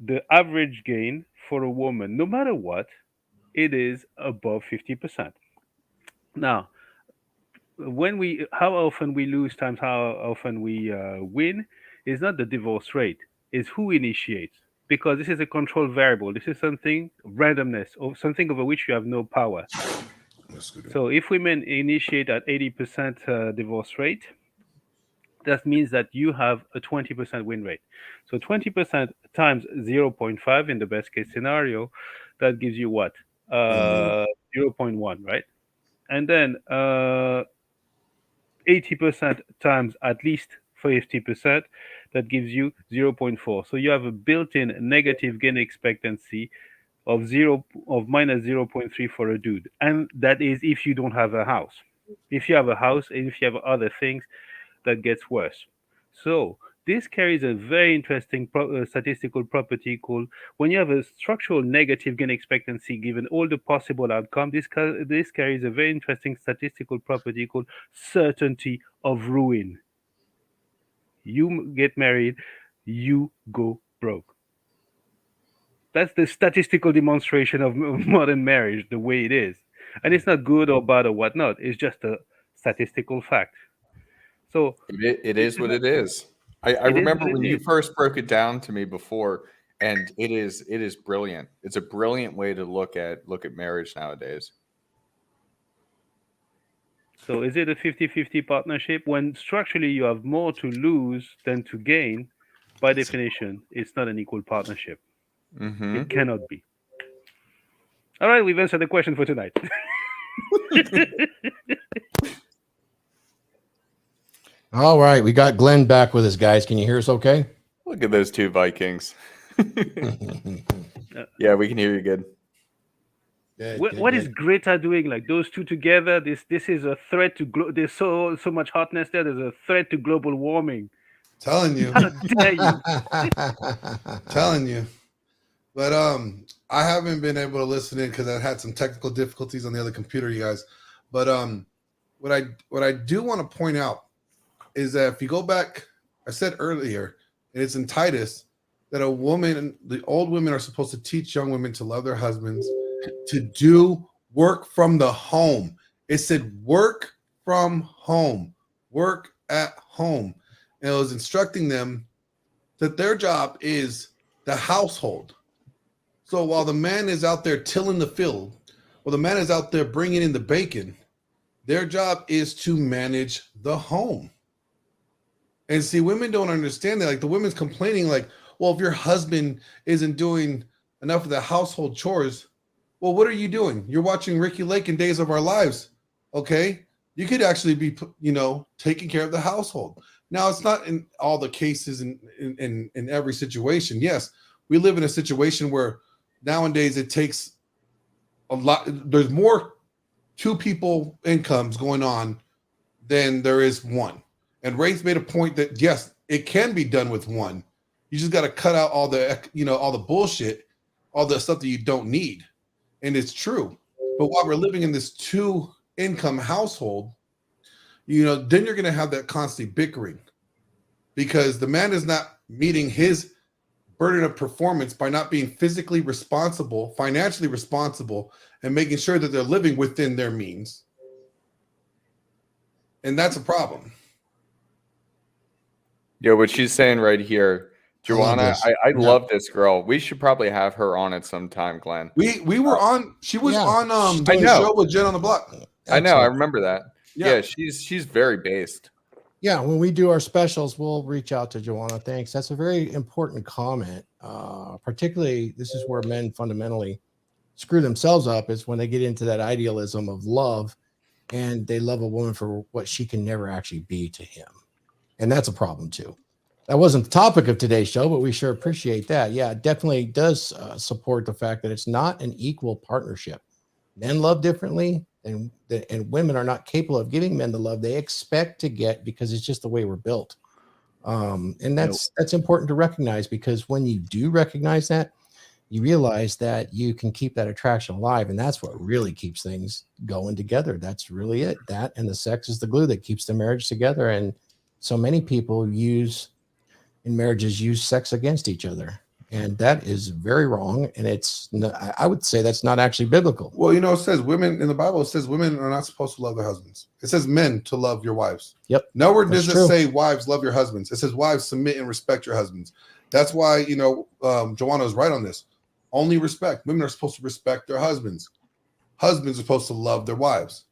the average gain for a woman, no matter what, it is above 50%. Now, how often we lose times how often we win is not the divorce rate, is who initiates. Because this is a control variable. This is something, randomness, or something over which you have no power. So if women initiate at 80% divorce rate, that means that you have a 20% win rate. So 20% times 0.5 in the best case scenario, that gives you what? 0.1, right? And then 80% times at least 50%, that gives you 0.4. So you have a built-in negative gain expectancy of minus 0.3 for a dude. And that is if you don't have a house. If you have a house and if you have other things, that gets worse. So this carries a very interesting statistical property called, when you have a structural negative gain expectancy given all the possible outcomes, this carries a very interesting statistical property called certainty of ruin. You get married, you go broke. That's the statistical demonstration of modern marriage, the way it is. And it's not good or bad or whatnot. It's just a statistical fact. So it is what it is. I remember when you first broke it down to me before, and it is brilliant. It's a brilliant way to look at marriage nowadays. So is it a 50-50 partnership when structurally you have more to lose than to gain? By definition, it's not an equal partnership. Mm-hmm. It cannot be. All right, we've answered the question for tonight. All right, we got Glenn back with us, guys. Can you hear us okay? Look at those two Vikings. Yeah, we can hear you good. What is Greta doing? Like those two together, this is a threat to there's so much hotness there. There's a threat to global warming. Telling you. How dare you? Telling you. But I haven't been able to listen in because I had some technical difficulties on the other computer, you guys. But what I do want to point out is that if you go back, I said earlier, and it's in Titus, that the old women are supposed to teach young women to love their husbands, to do work from the home. It said work from home, work at home. And it was instructing them that their job is the household. So while the man is out there tilling the field, while the man is out there bringing in the bacon, their job is to manage the home. And see, women don't understand that. Like the women's complaining like, well, if your husband isn't doing enough of the household chores, well, what are you doing? You're watching Ricky Lake and Days of Our Lives. Okay. You could actually be, taking care of the household. Now, it's not in all the cases in every situation. Yes, we live in a situation where nowadays it takes a lot. There's more two people incomes going on than there is one. And Ray's made a point that, yes, it can be done with one. You just got to cut out all the bullshit, all the stuff that you don't need. And it's true. But while we're living in this two income household, then you're going to have that constant bickering because the man is not meeting his burden of performance by not being physically responsible, financially responsible, and making sure that they're living within their means. And that's a problem. Yo, what she's saying right here, Joanna, I Yeah. love this girl. We should probably have her on at some time, Glenn. We were on. She was Yeah. on I the know. show with Jen on the Block. I know. I Excellent. remember that. Yeah, she's very based. Yeah, when we do our specials, we'll reach out to Joanna. Thanks. That's a very important comment. Particularly, this is where men fundamentally screw themselves up, is when they get into that idealism of love and they love a woman for what she can never actually be to him. And that's a problem too. That wasn't the topic of today's show, but we sure appreciate that. Yeah, it definitely does support the fact that it's not an equal partnership. Men love differently, and women are not capable of giving men the love they expect to get, because it's just the way we're built. And that's important to recognize, because when you do recognize that, you realize that you can keep that attraction alive, and that's what really keeps things going together. That's really it. That and the sex is the glue that keeps the marriage together. And so many people use sex against each other, and that is very wrong. And I would say that's not actually biblical. Well, it says women in the Bible. It says women are not supposed to love their husbands. It says men to love your wives. Yep. Nowhere does That's it true. say wives love your husbands. It says wives submit and respect your husbands. That's why Joanna is right on this. Only respect. Women are supposed to respect their husbands. Husbands are supposed to love their wives.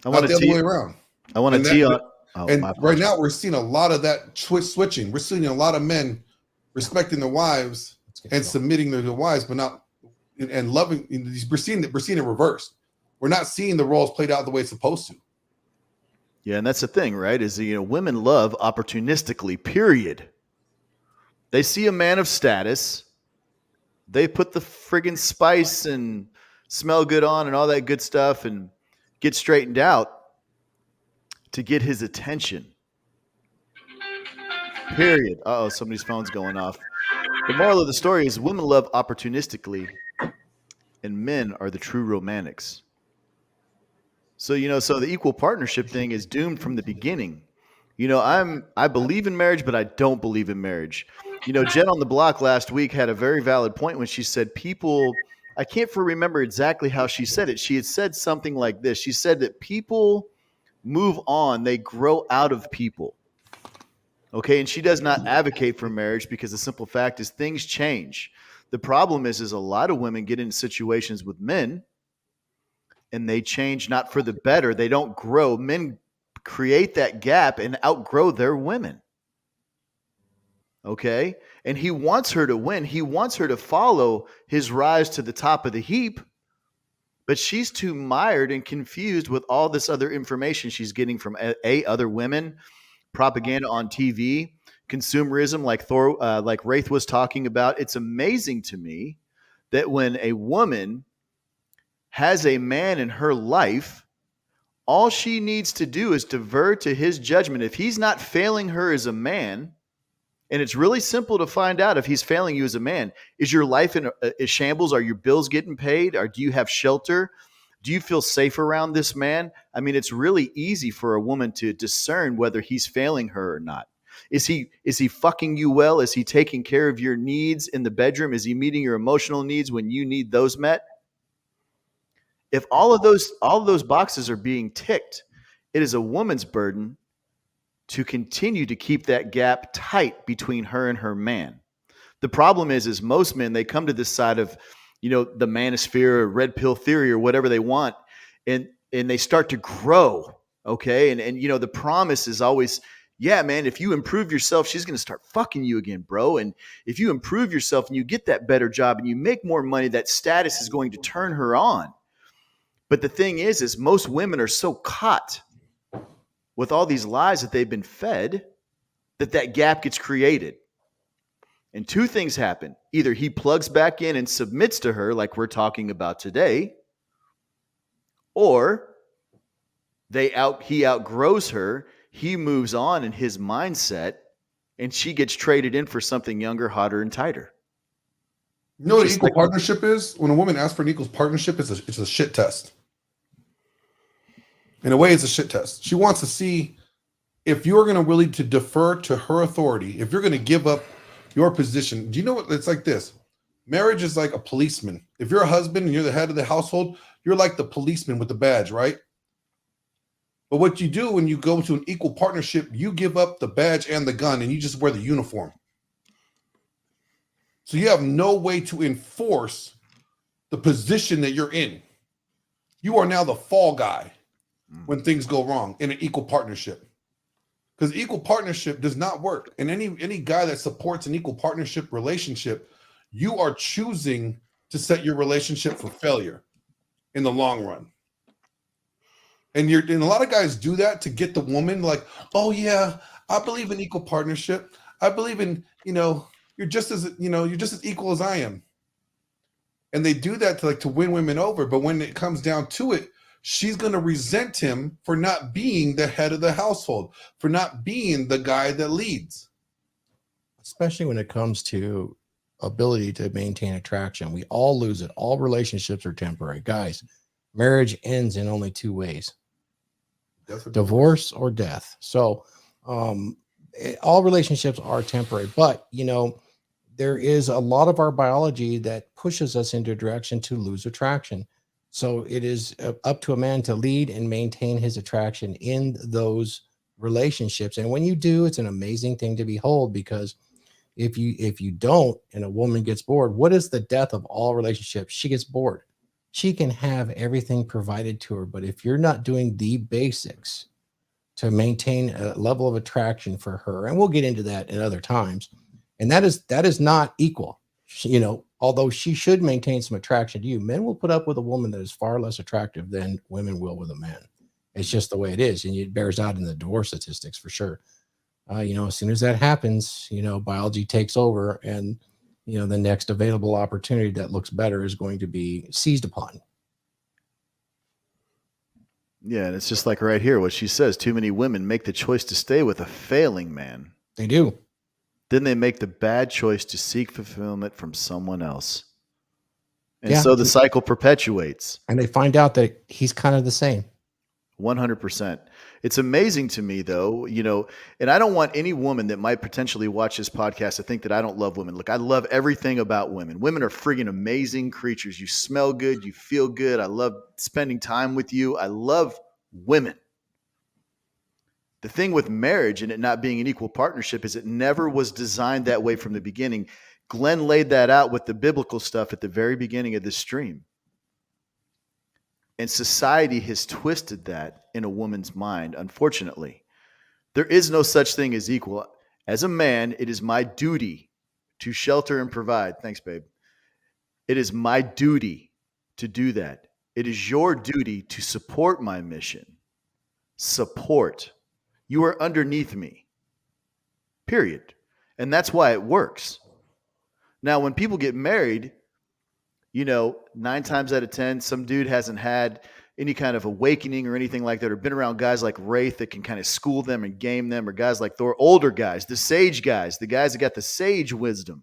Not the other way around. I want to tee on. And right now we're seeing a lot of that switching. We're seeing a lot of men respecting their wives and submitting to their wives, but not and loving. We're seeing it reversed. We're not seeing the roles played out the way it's supposed to. Yeah, and that's the thing, right? Is women love opportunistically. Period. They see a man of status, they put the friggin' spice and smell good on and all that good stuff and get straightened out to get his attention. Period. Uh-oh, somebody's phone's going off. The moral of the story is women love opportunistically, and men are the true romantics. So, so the equal partnership thing is doomed from the beginning. I believe in marriage, but I don't believe in marriage. Jen on the Block last week had a very valid point when she said I can't remember exactly how she said it. She had said something like this. She said that people move on, they grow out of people. Okay, and she does not advocate for marriage, because the simple fact is things change. The problem is a lot of women get into situations with men and they change not for the better. They don't grow. Men create that gap and outgrow their women. Okay, and he wants her to win. He wants her to follow his rise to the top of the heap. But she's too mired and confused with all this other information she's getting from other women, propaganda on TV, consumerism, like Thor, like Wraith was talking about. It's amazing to me that when a woman has a man in her life, all she needs to do is divert to his judgment. If he's not failing her as a man, and it's really simple to find out if he's failing you as a man. Is your life in a shambles? Are your bills getting paid? Or do you have shelter? Do you feel safe around this man? I mean, it's really easy for a woman to discern whether he's failing her or not. Is he fucking you well? Is he taking care of your needs in the bedroom? Is he meeting your emotional needs when you need those met? If all of those boxes are being ticked, it is a woman's burden to continue to keep that gap tight between her and her man. The problem is most men, they come to this side of, the manosphere or red pill theory or whatever they want, and they start to grow. Okay. And the promise is always, yeah, man, if you improve yourself, she's going to start fucking you again, bro. And if you improve yourself and you get that better job and you make more money, that status is going to turn her on. But the thing is most women are so caught with all these lies that they've been fed, that gap gets created. And two things happen. Either he plugs back in and submits to her like we're talking about today, or he outgrows her, he moves on in his mindset, and she gets traded in for something younger, hotter, and tighter. You know what equal partnership is? When a woman asks for an equal partnership, it's a shit test. In a way, it's a shit test. She wants to see if you're going to really to defer to her authority, if you're going to give up your position. Do you know what it's like this? Marriage is like a policeman. If you're a husband and you're the head of the household, you're like the policeman with the badge, right? But what you do when you go to an equal partnership, you give up the badge and the gun and you just wear the uniform. So you have no way to enforce the position that you're in. You are now the fall guy when things go wrong in an equal partnership. Because equal partnership does not work. And any guy that supports an equal partnership relationship, you are choosing to set your relationship for failure in the long run. And a lot of guys do that to get the woman like, oh yeah, I believe in equal partnership. I believe in, you're just as equal as I am. And they do that to win women over. But when it comes down to it, she's going to resent him for not being the head of the household, for not being the guy that leads. Especially when it comes to ability to maintain attraction. We all lose it. All relationships are temporary. Guys, marriage ends in only two ways. Divorce or death. So all relationships are temporary, but there is a lot of our biology that pushes us into a direction to lose attraction. So it is up to a man to lead and maintain his attraction in those relationships. And when you do, it's an amazing thing to behold, because if you don't and a woman gets bored, what is the death of all relationships? She gets bored. She can have everything provided to her, but if you're not doing the basics to maintain a level of attraction for her, and we'll get into that in other times, and that is not equal. Although she should maintain some attraction to you, men will put up with a woman that is far less attractive than women will with a man. It's just the way it is, and it bears out in the divorce statistics for sure. As soon as that happens, biology takes over, and the next available opportunity that looks better is going to be seized upon. Yeah, and it's just like right here, what she says, too many women make the choice to stay with a failing man. They do. Then they make the bad choice to seek fulfillment from someone else. And so the cycle perpetuates. And they find out that he's kind of the same. 100%. It's amazing to me, though, and I don't want any woman that might potentially watch this podcast to think that I don't love women. Look, I love everything about women. Women are friggin' amazing creatures. You smell good. You feel good. I love spending time with you. I love women. The thing with marriage and it not being an equal partnership is it never was designed that way from the beginning. Glenn laid that out with the biblical stuff at the very beginning of this stream. And society has twisted that in a woman's mind, unfortunately. There is no such thing as equal. As a man, it is my duty to shelter and provide. Thanks, babe. It is my duty to do that. It is your duty to support my mission. Support. You are underneath me. Period. And that's why it works. Now, when people get married, 9 times out of 10, some dude hasn't had any kind of awakening or anything like that, or been around guys like Wraith that can kind of school them and game them, or guys like Thor, older guys, the sage guys, the guys that got the sage wisdom.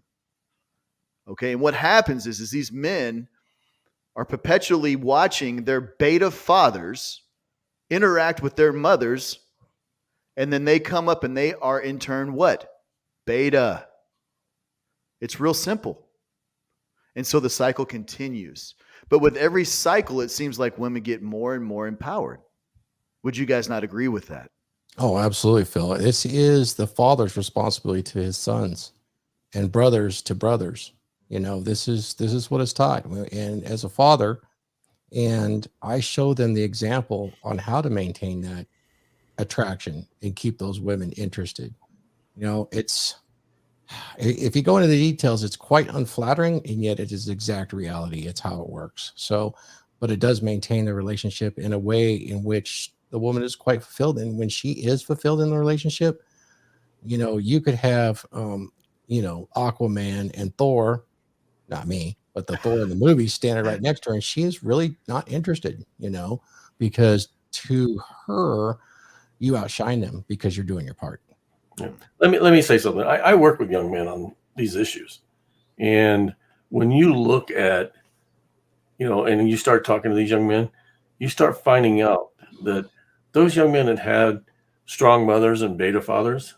Okay, and what happens is these men are perpetually watching their beta fathers interact with their mothers, and then they come up and they are in turn what? Beta. It's real simple. And so the cycle continues. But with every cycle, it seems like women get more and more empowered. Would you guys not agree with that? Oh, absolutely, Phil. This is the father's responsibility to his sons and brothers to brothers. This is what is taught. And as a father, and I show them the example on how to maintain that attraction and keep those women interested. If you go into the details, it's quite unflattering, and yet it is exact reality. It's how it works. So, but it does maintain the relationship in a way in which the woman is quite fulfilled. And when she is fulfilled in the relationship, you could have, Aquaman and Thor, not me, but the Thor in the movie standing right next to her, and she is really not interested, because to her, you outshine them because you're doing your part. Yeah. Let me say something. I work with young men on these issues, and when you look at, and you start talking to these young men, you start finding out that those young men that had strong mothers and beta fathers,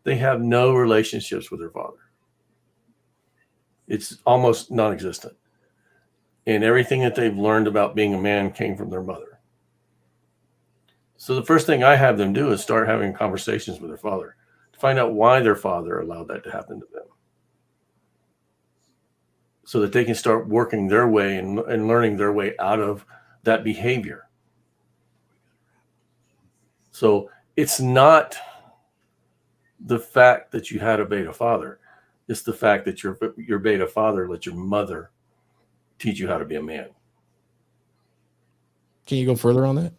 they have no relationships with their father. It's almost non-existent. And everything that they've learned about being a man came from their mother. So the first thing I have them do is start having conversations with their father to find out why their father allowed that to happen to them, so that they can start working their way and learning their way out of that behavior. So it's not the fact that you had a beta father. It's the fact that your beta father let your mother teach you how to be a man. Can you go further on that?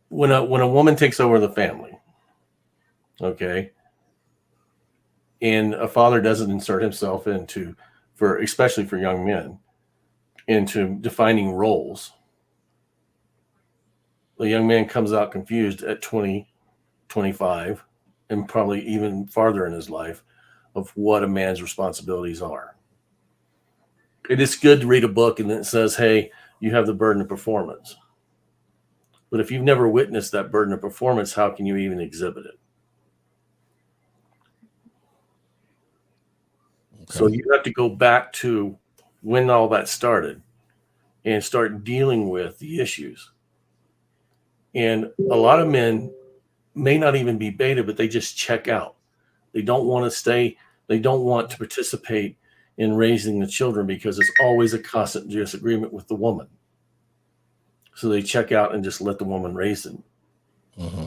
When a woman takes over the family, okay, and a father doesn't insert himself into, especially for young men, into defining roles, the young man comes out confused at 20, 25, and probably even farther in his life of what a man's responsibilities are. It is good to read a book and it says, hey, you have the burden of performance. But if you've never witnessed that burden of performance, how can you even exhibit it? Okay. So you have to go back to when all that started and start dealing with the issues. And a lot of men may not even be beta, but they just check out. They don't want to stay. They don't want to participate in raising the children because it's always a constant disagreement with the woman. So they check out and just let the woman raise them. Mm-hmm.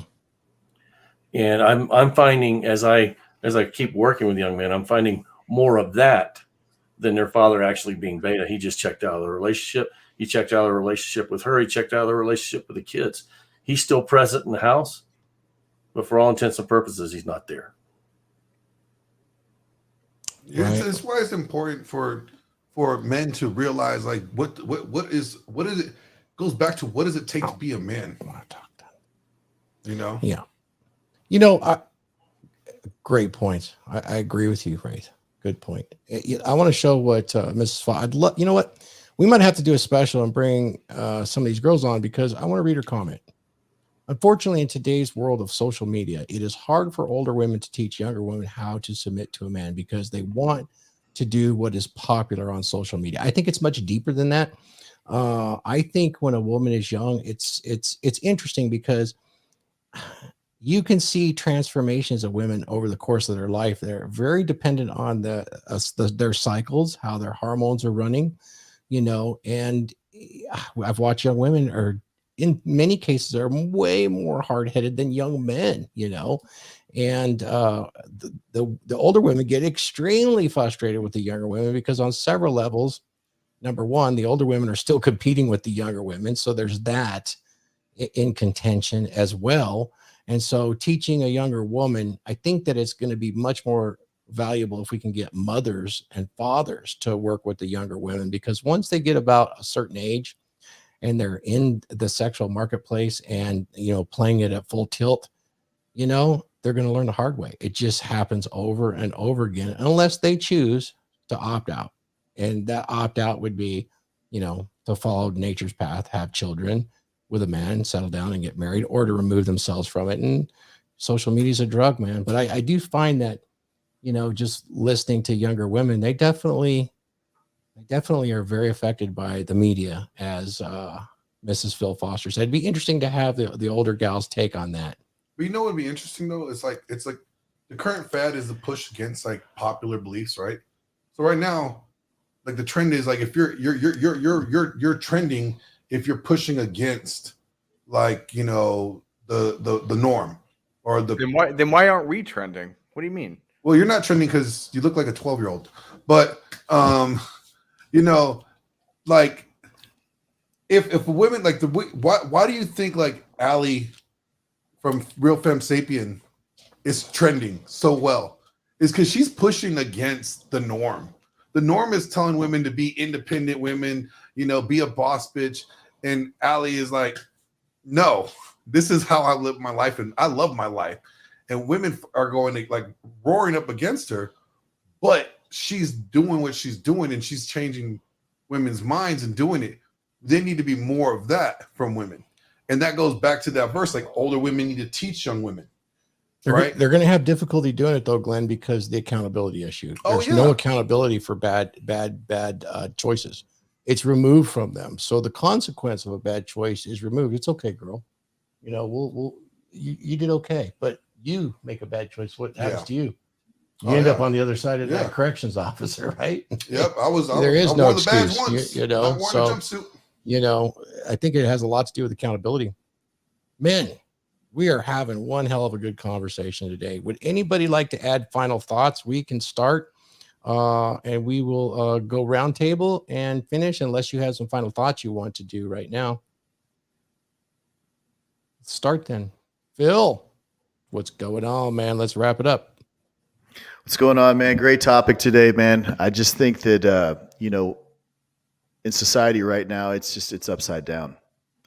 And I'm finding as I keep working with young men, I'm finding more of that than their father actually being beta. He just checked out of the relationship. He checked out of the relationship with her. He checked out of the relationship with the kids. He's still present in the house, but for all intents and purposes, he's not there. Right. It's why it's important for men to realize, like, what is it goes back to what does it take to be a man? You know? Yeah. You know, great points. I agree with you, Wraith. Good point. I want to show what Mrs. Fox. I'd love. You know what? We might have to do a special and bring some of these girls on because I want to read her comment. Unfortunately, in today's world of social media, it is hard for older women to teach younger women how to submit to a man because they want to do what is popular on social media. I think it's much deeper than that. I think when a woman is young, it's interesting because you can see transformations of women over the course of their life. They're very dependent on their cycles, how their hormones are running, you know. And I've watched young women are, in many cases, are way more hard-headed than young men, you know. And the older women get extremely frustrated with the younger women because on several levels, number one, the older women are still competing with the younger women. So there's that in contention as well. And so teaching a younger woman, I think that it's going to be much more valuable if we can get mothers and fathers to work with the younger women, because once they get about a certain age and they're in the sexual marketplace and, you know, playing it at full tilt, you know, they're going to learn the hard way. It just happens over and over again, unless they choose to opt out. And that opt out would be, you know, to follow nature's path, have children with a man, settle down and get married, or to remove themselves from it. And social media is a drug, man. But I do find that, you know, just listening to younger women, they definitely are very affected by the media, as Mrs. Phil Foster said. It'd be interesting to have the older gals take on that. But you know what would be interesting though? It's like the current fad is the push against like popular beliefs, right? So right now, like the trend is like if you're trending if you're pushing against, like, you know, the norm or the. Then why aren't we trending? What do you mean? Well, you're not trending because you look like a 12-year-old, but you know, like if a women like why do you think like Allie from Real Femme Sapien is trending so well? Is because she's pushing against the norm. The norm is telling women to be independent women, you know, be a boss bitch. And Allie is like, no, this is how I live my life. And I love my life. And women are going to like roaring up against her, but she's doing what she's doing and she's changing women's minds and doing it. They need to be more of that from women. And that goes back to that verse, like older women need to teach young women. right? They're going to have difficulty doing it though, Glenn, because the accountability issue. Oh, There's no yeah. accountability for bad choices. It's removed from them. So the consequence of a bad choice is removed. It's okay, girl. You know, you did okay, but you make a bad choice. What happens Yeah. to you? You Oh, end up yeah. on the other side of Yeah. that corrections officer, right? Yep. There is I no wore the badge excuse. once. You know, Not wearing so a jumpsuit. you know, I think it has a lot to do with accountability. Men, we are having one hell of a good conversation today. Would anybody like to add final thoughts? We can start, and we will go round table and finish, unless you have some final thoughts you want to do right now. Let's start then. Phil, what's going on, man? Let's wrap it up. What's going on, man? Great topic today, man. I just think that, in society right now, it's upside down.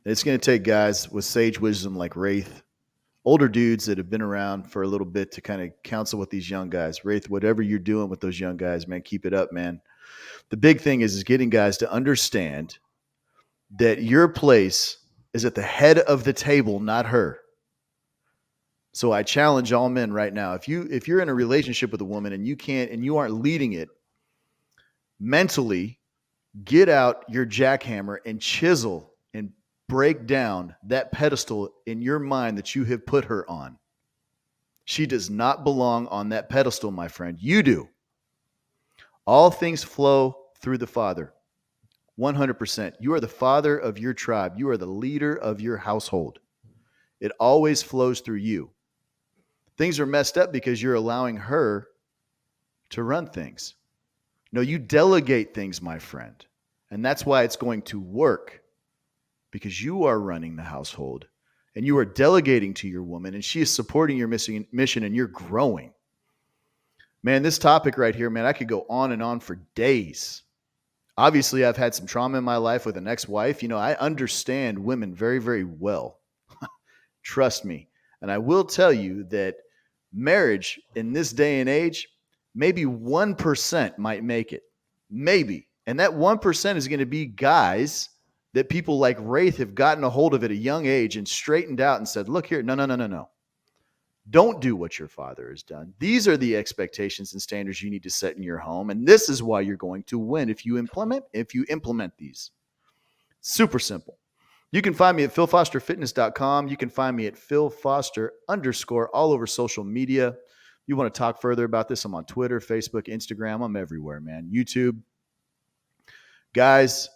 It's going to take guys with sage wisdom like Wraith, older dudes that have been around for a little bit to kind of counsel with these young guys. Wraith, whatever you're doing with those young guys, man, keep it up, man. The big thing is getting guys to understand that your place is at the head of the table, not her. So I challenge all men right now. If you're in a relationship with a woman and you aren't leading it, mentally get out your jackhammer and chisel and break down that pedestal in your mind that you have put her on. She does not belong on that pedestal, my friend. You do. All things flow through the Father. 100%. You are the father of your tribe. You are the leader of your household. It always flows through you. Things are messed up because you're allowing her to run things. No, you delegate things, my friend. And that's why it's going to work, because you are running the household and you are delegating to your woman and she is supporting your mission and you're growing. Man, this topic right here, man, I could go on and on for days. Obviously, I've had some trauma in my life with an ex-wife. I understand women very, very well. Trust me. And I will tell you that marriage in this day and age, maybe 1% might make it. Maybe. And that 1% is going to be guys that people like Wraith have gotten a hold of at a young age and straightened out and said, look here, no. Don't do what your father has done. These are the expectations and standards you need to set in your home. And this is why you're going to win if you implement these. Super simple. You can find me at philfosterfitness.com. You can find me at philfoster_ all over social media. You want to talk further about this? I'm on Twitter, Facebook, Instagram. I'm everywhere, man. YouTube. Guys,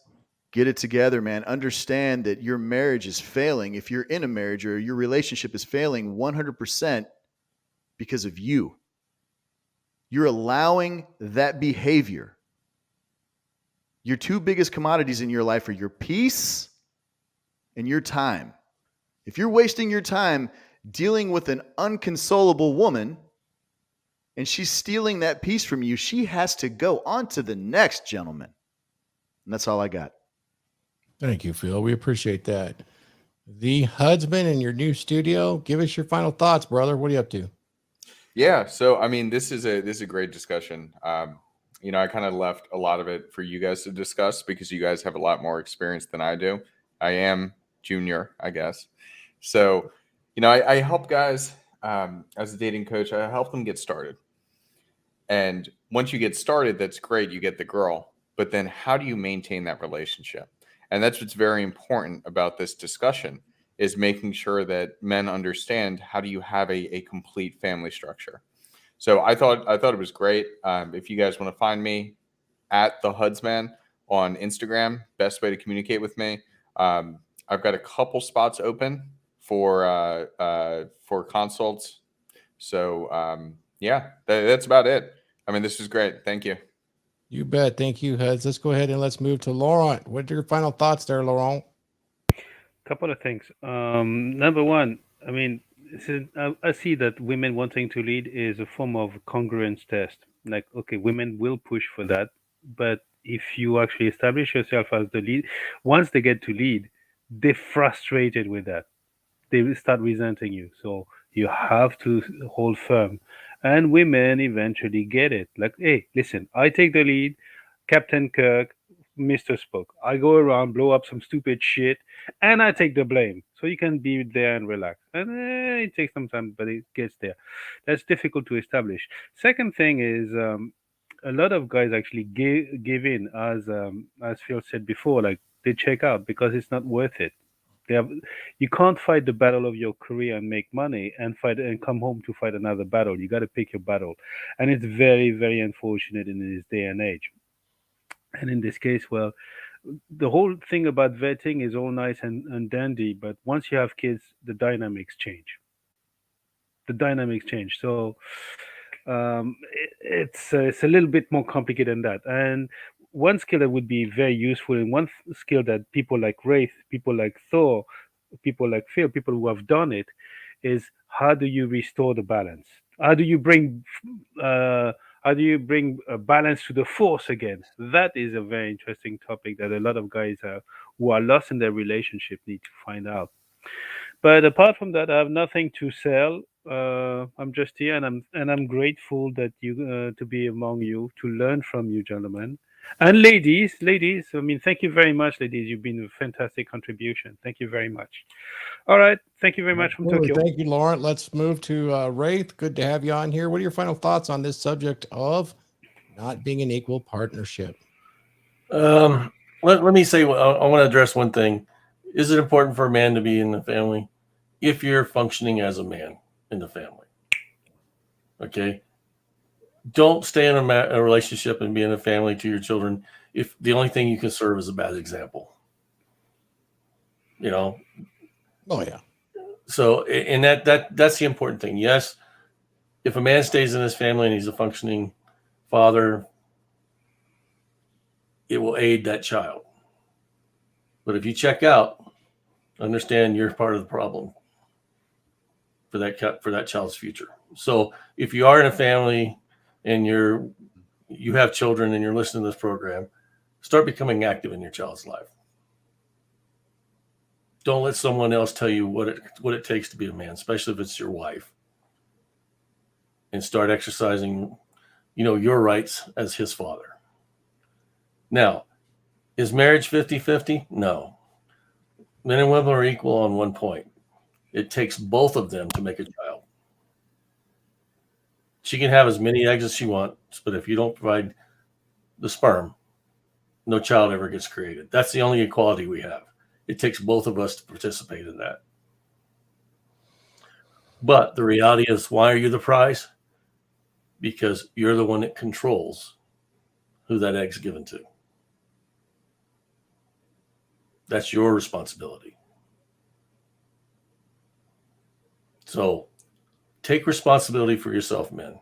get it together, man. Understand that your marriage is failing. If you're in a marriage or your relationship is failing 100% because of you. You're allowing that behavior. Your two biggest commodities in your life are your peace and your time. If you're wasting your time dealing with an unconsolable woman and she's stealing that peace from you, she has to go on to the next, gentleman. And that's all I got. Thank you, Phil. We appreciate that. The husband in your new studio, give us your final thoughts, brother. What are you up to? Yeah. So, I mean, this is a great discussion. I kind of left a lot of it for you guys to discuss because you guys have a lot more experience than I do. I am junior, I guess. So, I help guys as a dating coach. I help them get started. And once you get started, that's great. You get the girl. But then how do you maintain that relationship? And that's what's very important about this discussion, is making sure that men understand, how do you have a complete family structure? So I thought it was great. If you guys want to find me at the Hudsman on Instagram, best way to communicate with me. I've got a couple spots open for consults. So that's about it. I mean, this is great. Thank you. You bet. Thank you, Huds. Let's go ahead and let's move to Laurent. What are your final thoughts there, Laurent? Couple of things. Number one, I mean, I see that women wanting to lead is a form of congruence test. Like, okay, women will push for that, but if you actually establish yourself as the lead, once they get to lead, they're frustrated with that. They will start resenting you. So you have to hold firm. And women eventually get it. Like, hey, listen, I take the lead, Captain Kirk, Mr. Spock. I go around, blow up some stupid shit, and I take the blame. So you can be there and relax. And it takes some time, but it gets there. That's difficult to establish. Second thing is a lot of guys actually give in, as Phil said before, like they check out because it's not worth it. They have, you can't fight the battle of your career and make money and fight and come home to fight another battle. You got to pick your battle, and it's very, very unfortunate in this day and age. And in this case, well, the whole thing about vetting is all nice and dandy, but once you have kids, the dynamics change. The dynamics change. So it's a little bit more complicated than that. And one skill that would be very useful, and one skill that people like Wraith, people like Thor, people like Phil, people who have done it, is how do you restore the balance? How do you bring uh, a balance to the force again? That is a very interesting topic that a lot of guys who are lost in their relationship need to find out. But apart from that, I have nothing to sell. I'm just here, and I'm grateful that you to be among you, to learn from you, gentlemen and ladies. Ladies, I mean, thank you very much, ladies. You've been a fantastic contribution. Thank you very much. All right, thank you very much from Absolutely. Tokyo. Thank you, Laurent. Let's move to Wraith. Good to have you on here. What are your final thoughts on this subject of not being an equal partnership? Let me say, I want to address one thing. Is it important for a man to be in the family? If you're functioning as a man in the family, okay? Don't stay in a relationship and be in a family to your children if the only thing you can serve is a bad example. You know? Oh, yeah. So, and that's the important thing. Yes, if a man stays in his family and he's a functioning father, it will aid that child. But if you check out, understand you're part of the problem for that child's future. So if you are in a family and you have children and you're listening to this program, start becoming active in your child's life. Don't let someone else tell you what it takes to be a man, especially if it's your wife. And start exercising, your rights as his father. Now, is marriage 50-50? No. Men and women are equal on one point. It takes both of them to make a child. She can have as many eggs as she wants, but if you don't provide the sperm, no child ever gets created. That's the only equality we have. It takes both of us to participate in that. But the reality is, why are you the prize? Because you're the one that controls who that egg's given to. That's your responsibility. So take responsibility for yourself, men.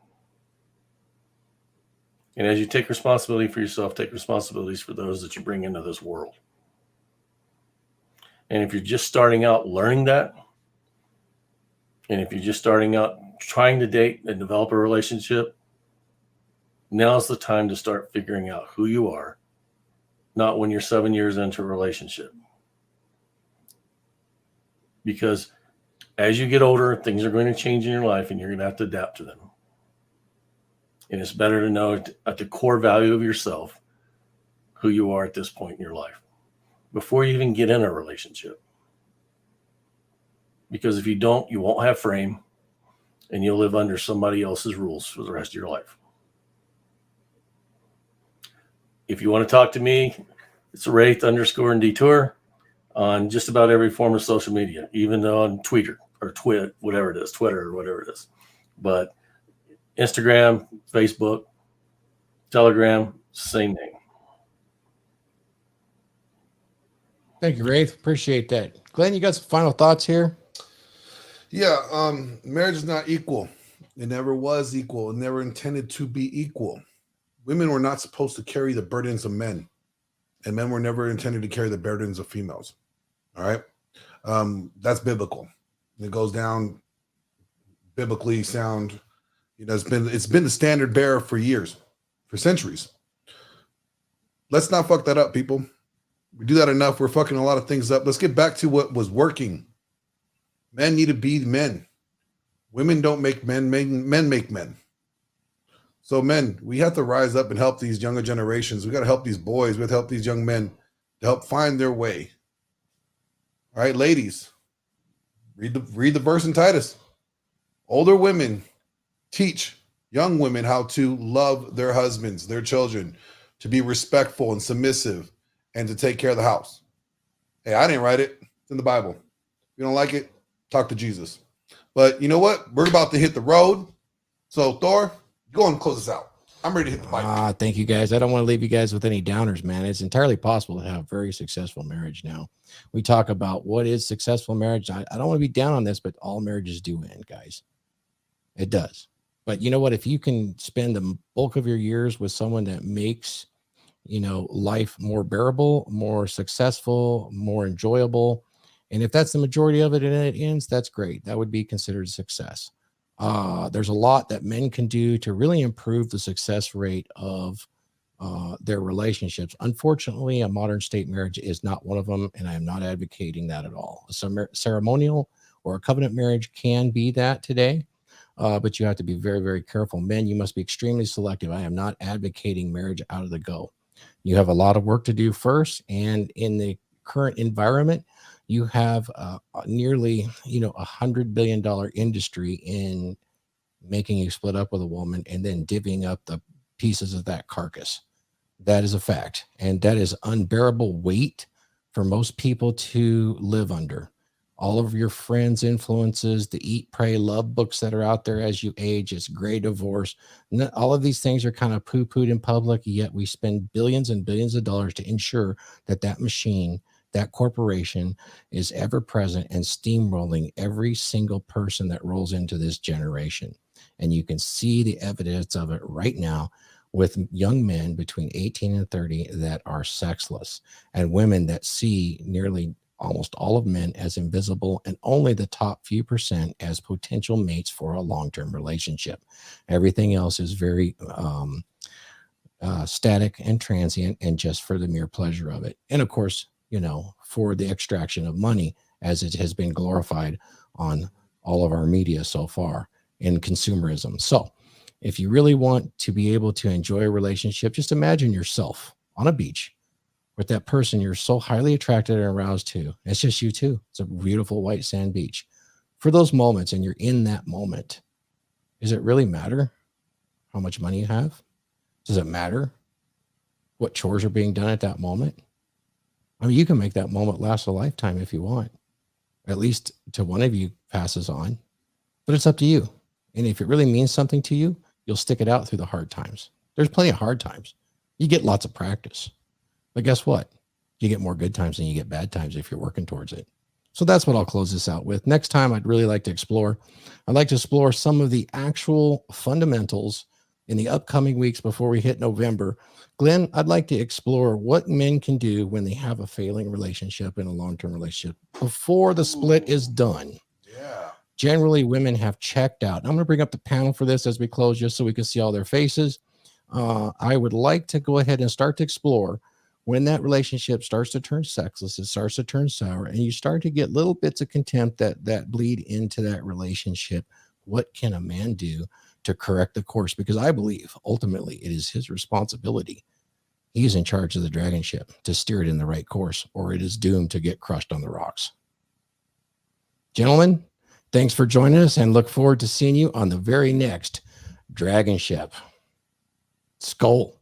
And as you take responsibility for yourself, take responsibilities for those that you bring into this world. And if you're just starting out learning that, and if you're just starting out trying to date and develop a relationship, now's the time to start figuring out who you are, not when you're 7 years into a relationship. Because as you get older, things are going to change in your life and you're going to have to adapt to them. And it's better to know at the core value of yourself who you are at this point in your life before you even get in a relationship. Because if you don't, you won't have frame and you'll live under somebody else's rules for the rest of your life. If you want to talk to me, it's Wraith_and_Detour on just about every form of social media, even on Twitter or Twitter or whatever it is. But Instagram, Facebook, Telegram, same name. Thank you, Wraith. Appreciate that. Glenn, you got some final thoughts here? Yeah, marriage is not equal. It never was equal. It never intended to be equal. Women were not supposed to carry the burdens of men, and men were never intended to carry the burdens of females. All right, that's biblical. It goes down biblically sound. It's been the standard bearer for years, for centuries. Let's not fuck that up, people. We do that enough. We're fucking a lot of things up. Let's get back to what was working. Men need to be men. Women don't make men. Men make men. So men, we have to rise up and help these younger generations. We got to help these boys. We have to help these young men to help find their way. All right, ladies, Read the verse in Titus. Older women teach young women how to love their husbands, their children, to be respectful and submissive, and to take care of the house. Hey, I didn't write it. It's in the Bible. If you don't like it, talk to Jesus. But you know what? We're about to hit the road. So Thor, go and close this out. I'm ready to hit the bike. Thank you guys. I don't want to leave you guys with any downers, man. It's entirely possible to have a very successful marriage now. We talk about what is successful marriage. I don't want to be down on this, but all marriages do end, guys. It does. But you know what? If you can spend the bulk of your years with someone that makes, life more bearable, more successful, more enjoyable, and if that's the majority of it and it ends, that's great. That would be considered success. There's a lot that men can do to really improve the success rate of their relationships. Unfortunately, a modern state marriage is not one of them, and I am not advocating that at all. A ceremonial or a covenant marriage can be that today, but you have to be very, very careful. Men, you must be extremely selective. I am not advocating marriage out of the go. You have a lot of work to do first, and in the current environment, you have nearly, $100 billion industry in making you split up with a woman and then divvying up the pieces of that carcass. That is a fact. And that is unbearable weight for most people to live under. All of your friends' influences, the Eat, Pray, Love books that are out there as you age, it's Gray Divorce. All of these things are kind of poo-pooed in public, yet we spend billions and billions of dollars to ensure that machine, that corporation is ever present and steamrolling every single person that rolls into this generation. And you can see the evidence of it right now with young men between 18 and 30 that are sexless, and women that see nearly almost all of men as invisible and only the top few percent as potential mates for a long-term relationship. Everything else is very static and transient and just for the mere pleasure of it. And of course, for the extraction of money, as it has been glorified on all of our media so far in consumerism. So if you really want to be able to enjoy a relationship, just imagine yourself on a beach with that person you're so highly attracted and aroused to. It's just you two. It's a beautiful white sand beach. For those moments, and you're in that moment, does it really matter how much money you have? Does it matter what chores are being done at that moment? I mean, you can make that moment last a lifetime if you want. At least to one of you passes on. But it's up to you. And if it really means something to you, you'll stick it out through the hard times. There's plenty of hard times. You get lots of practice. But guess what? You get more good times than you get bad times if you're working towards it. So that's what I'll close this out with. Next time, I'd really like to explore. I'd like to explore some of the actual fundamentals in the upcoming weeks before we hit November. Glenn, I'd like to explore what men can do when they have a failing relationship and a long-term relationship before the split is done. Yeah. Generally, women have checked out. I'm going to bring up the panel for this as we close, just so we can see all their faces. I would like to go ahead and start to explore when that relationship starts to turn sexless, it starts to turn sour, and you start to get little bits of contempt that bleed into that relationship. What can a man do to correct the course? Because I believe ultimately it is his responsibility. He's in charge of the dragon ship to steer it in the right course, or it is doomed to get crushed on the rocks. Gentlemen, thanks for joining us, and look forward to seeing you on the very next Dragon Ship. Skull.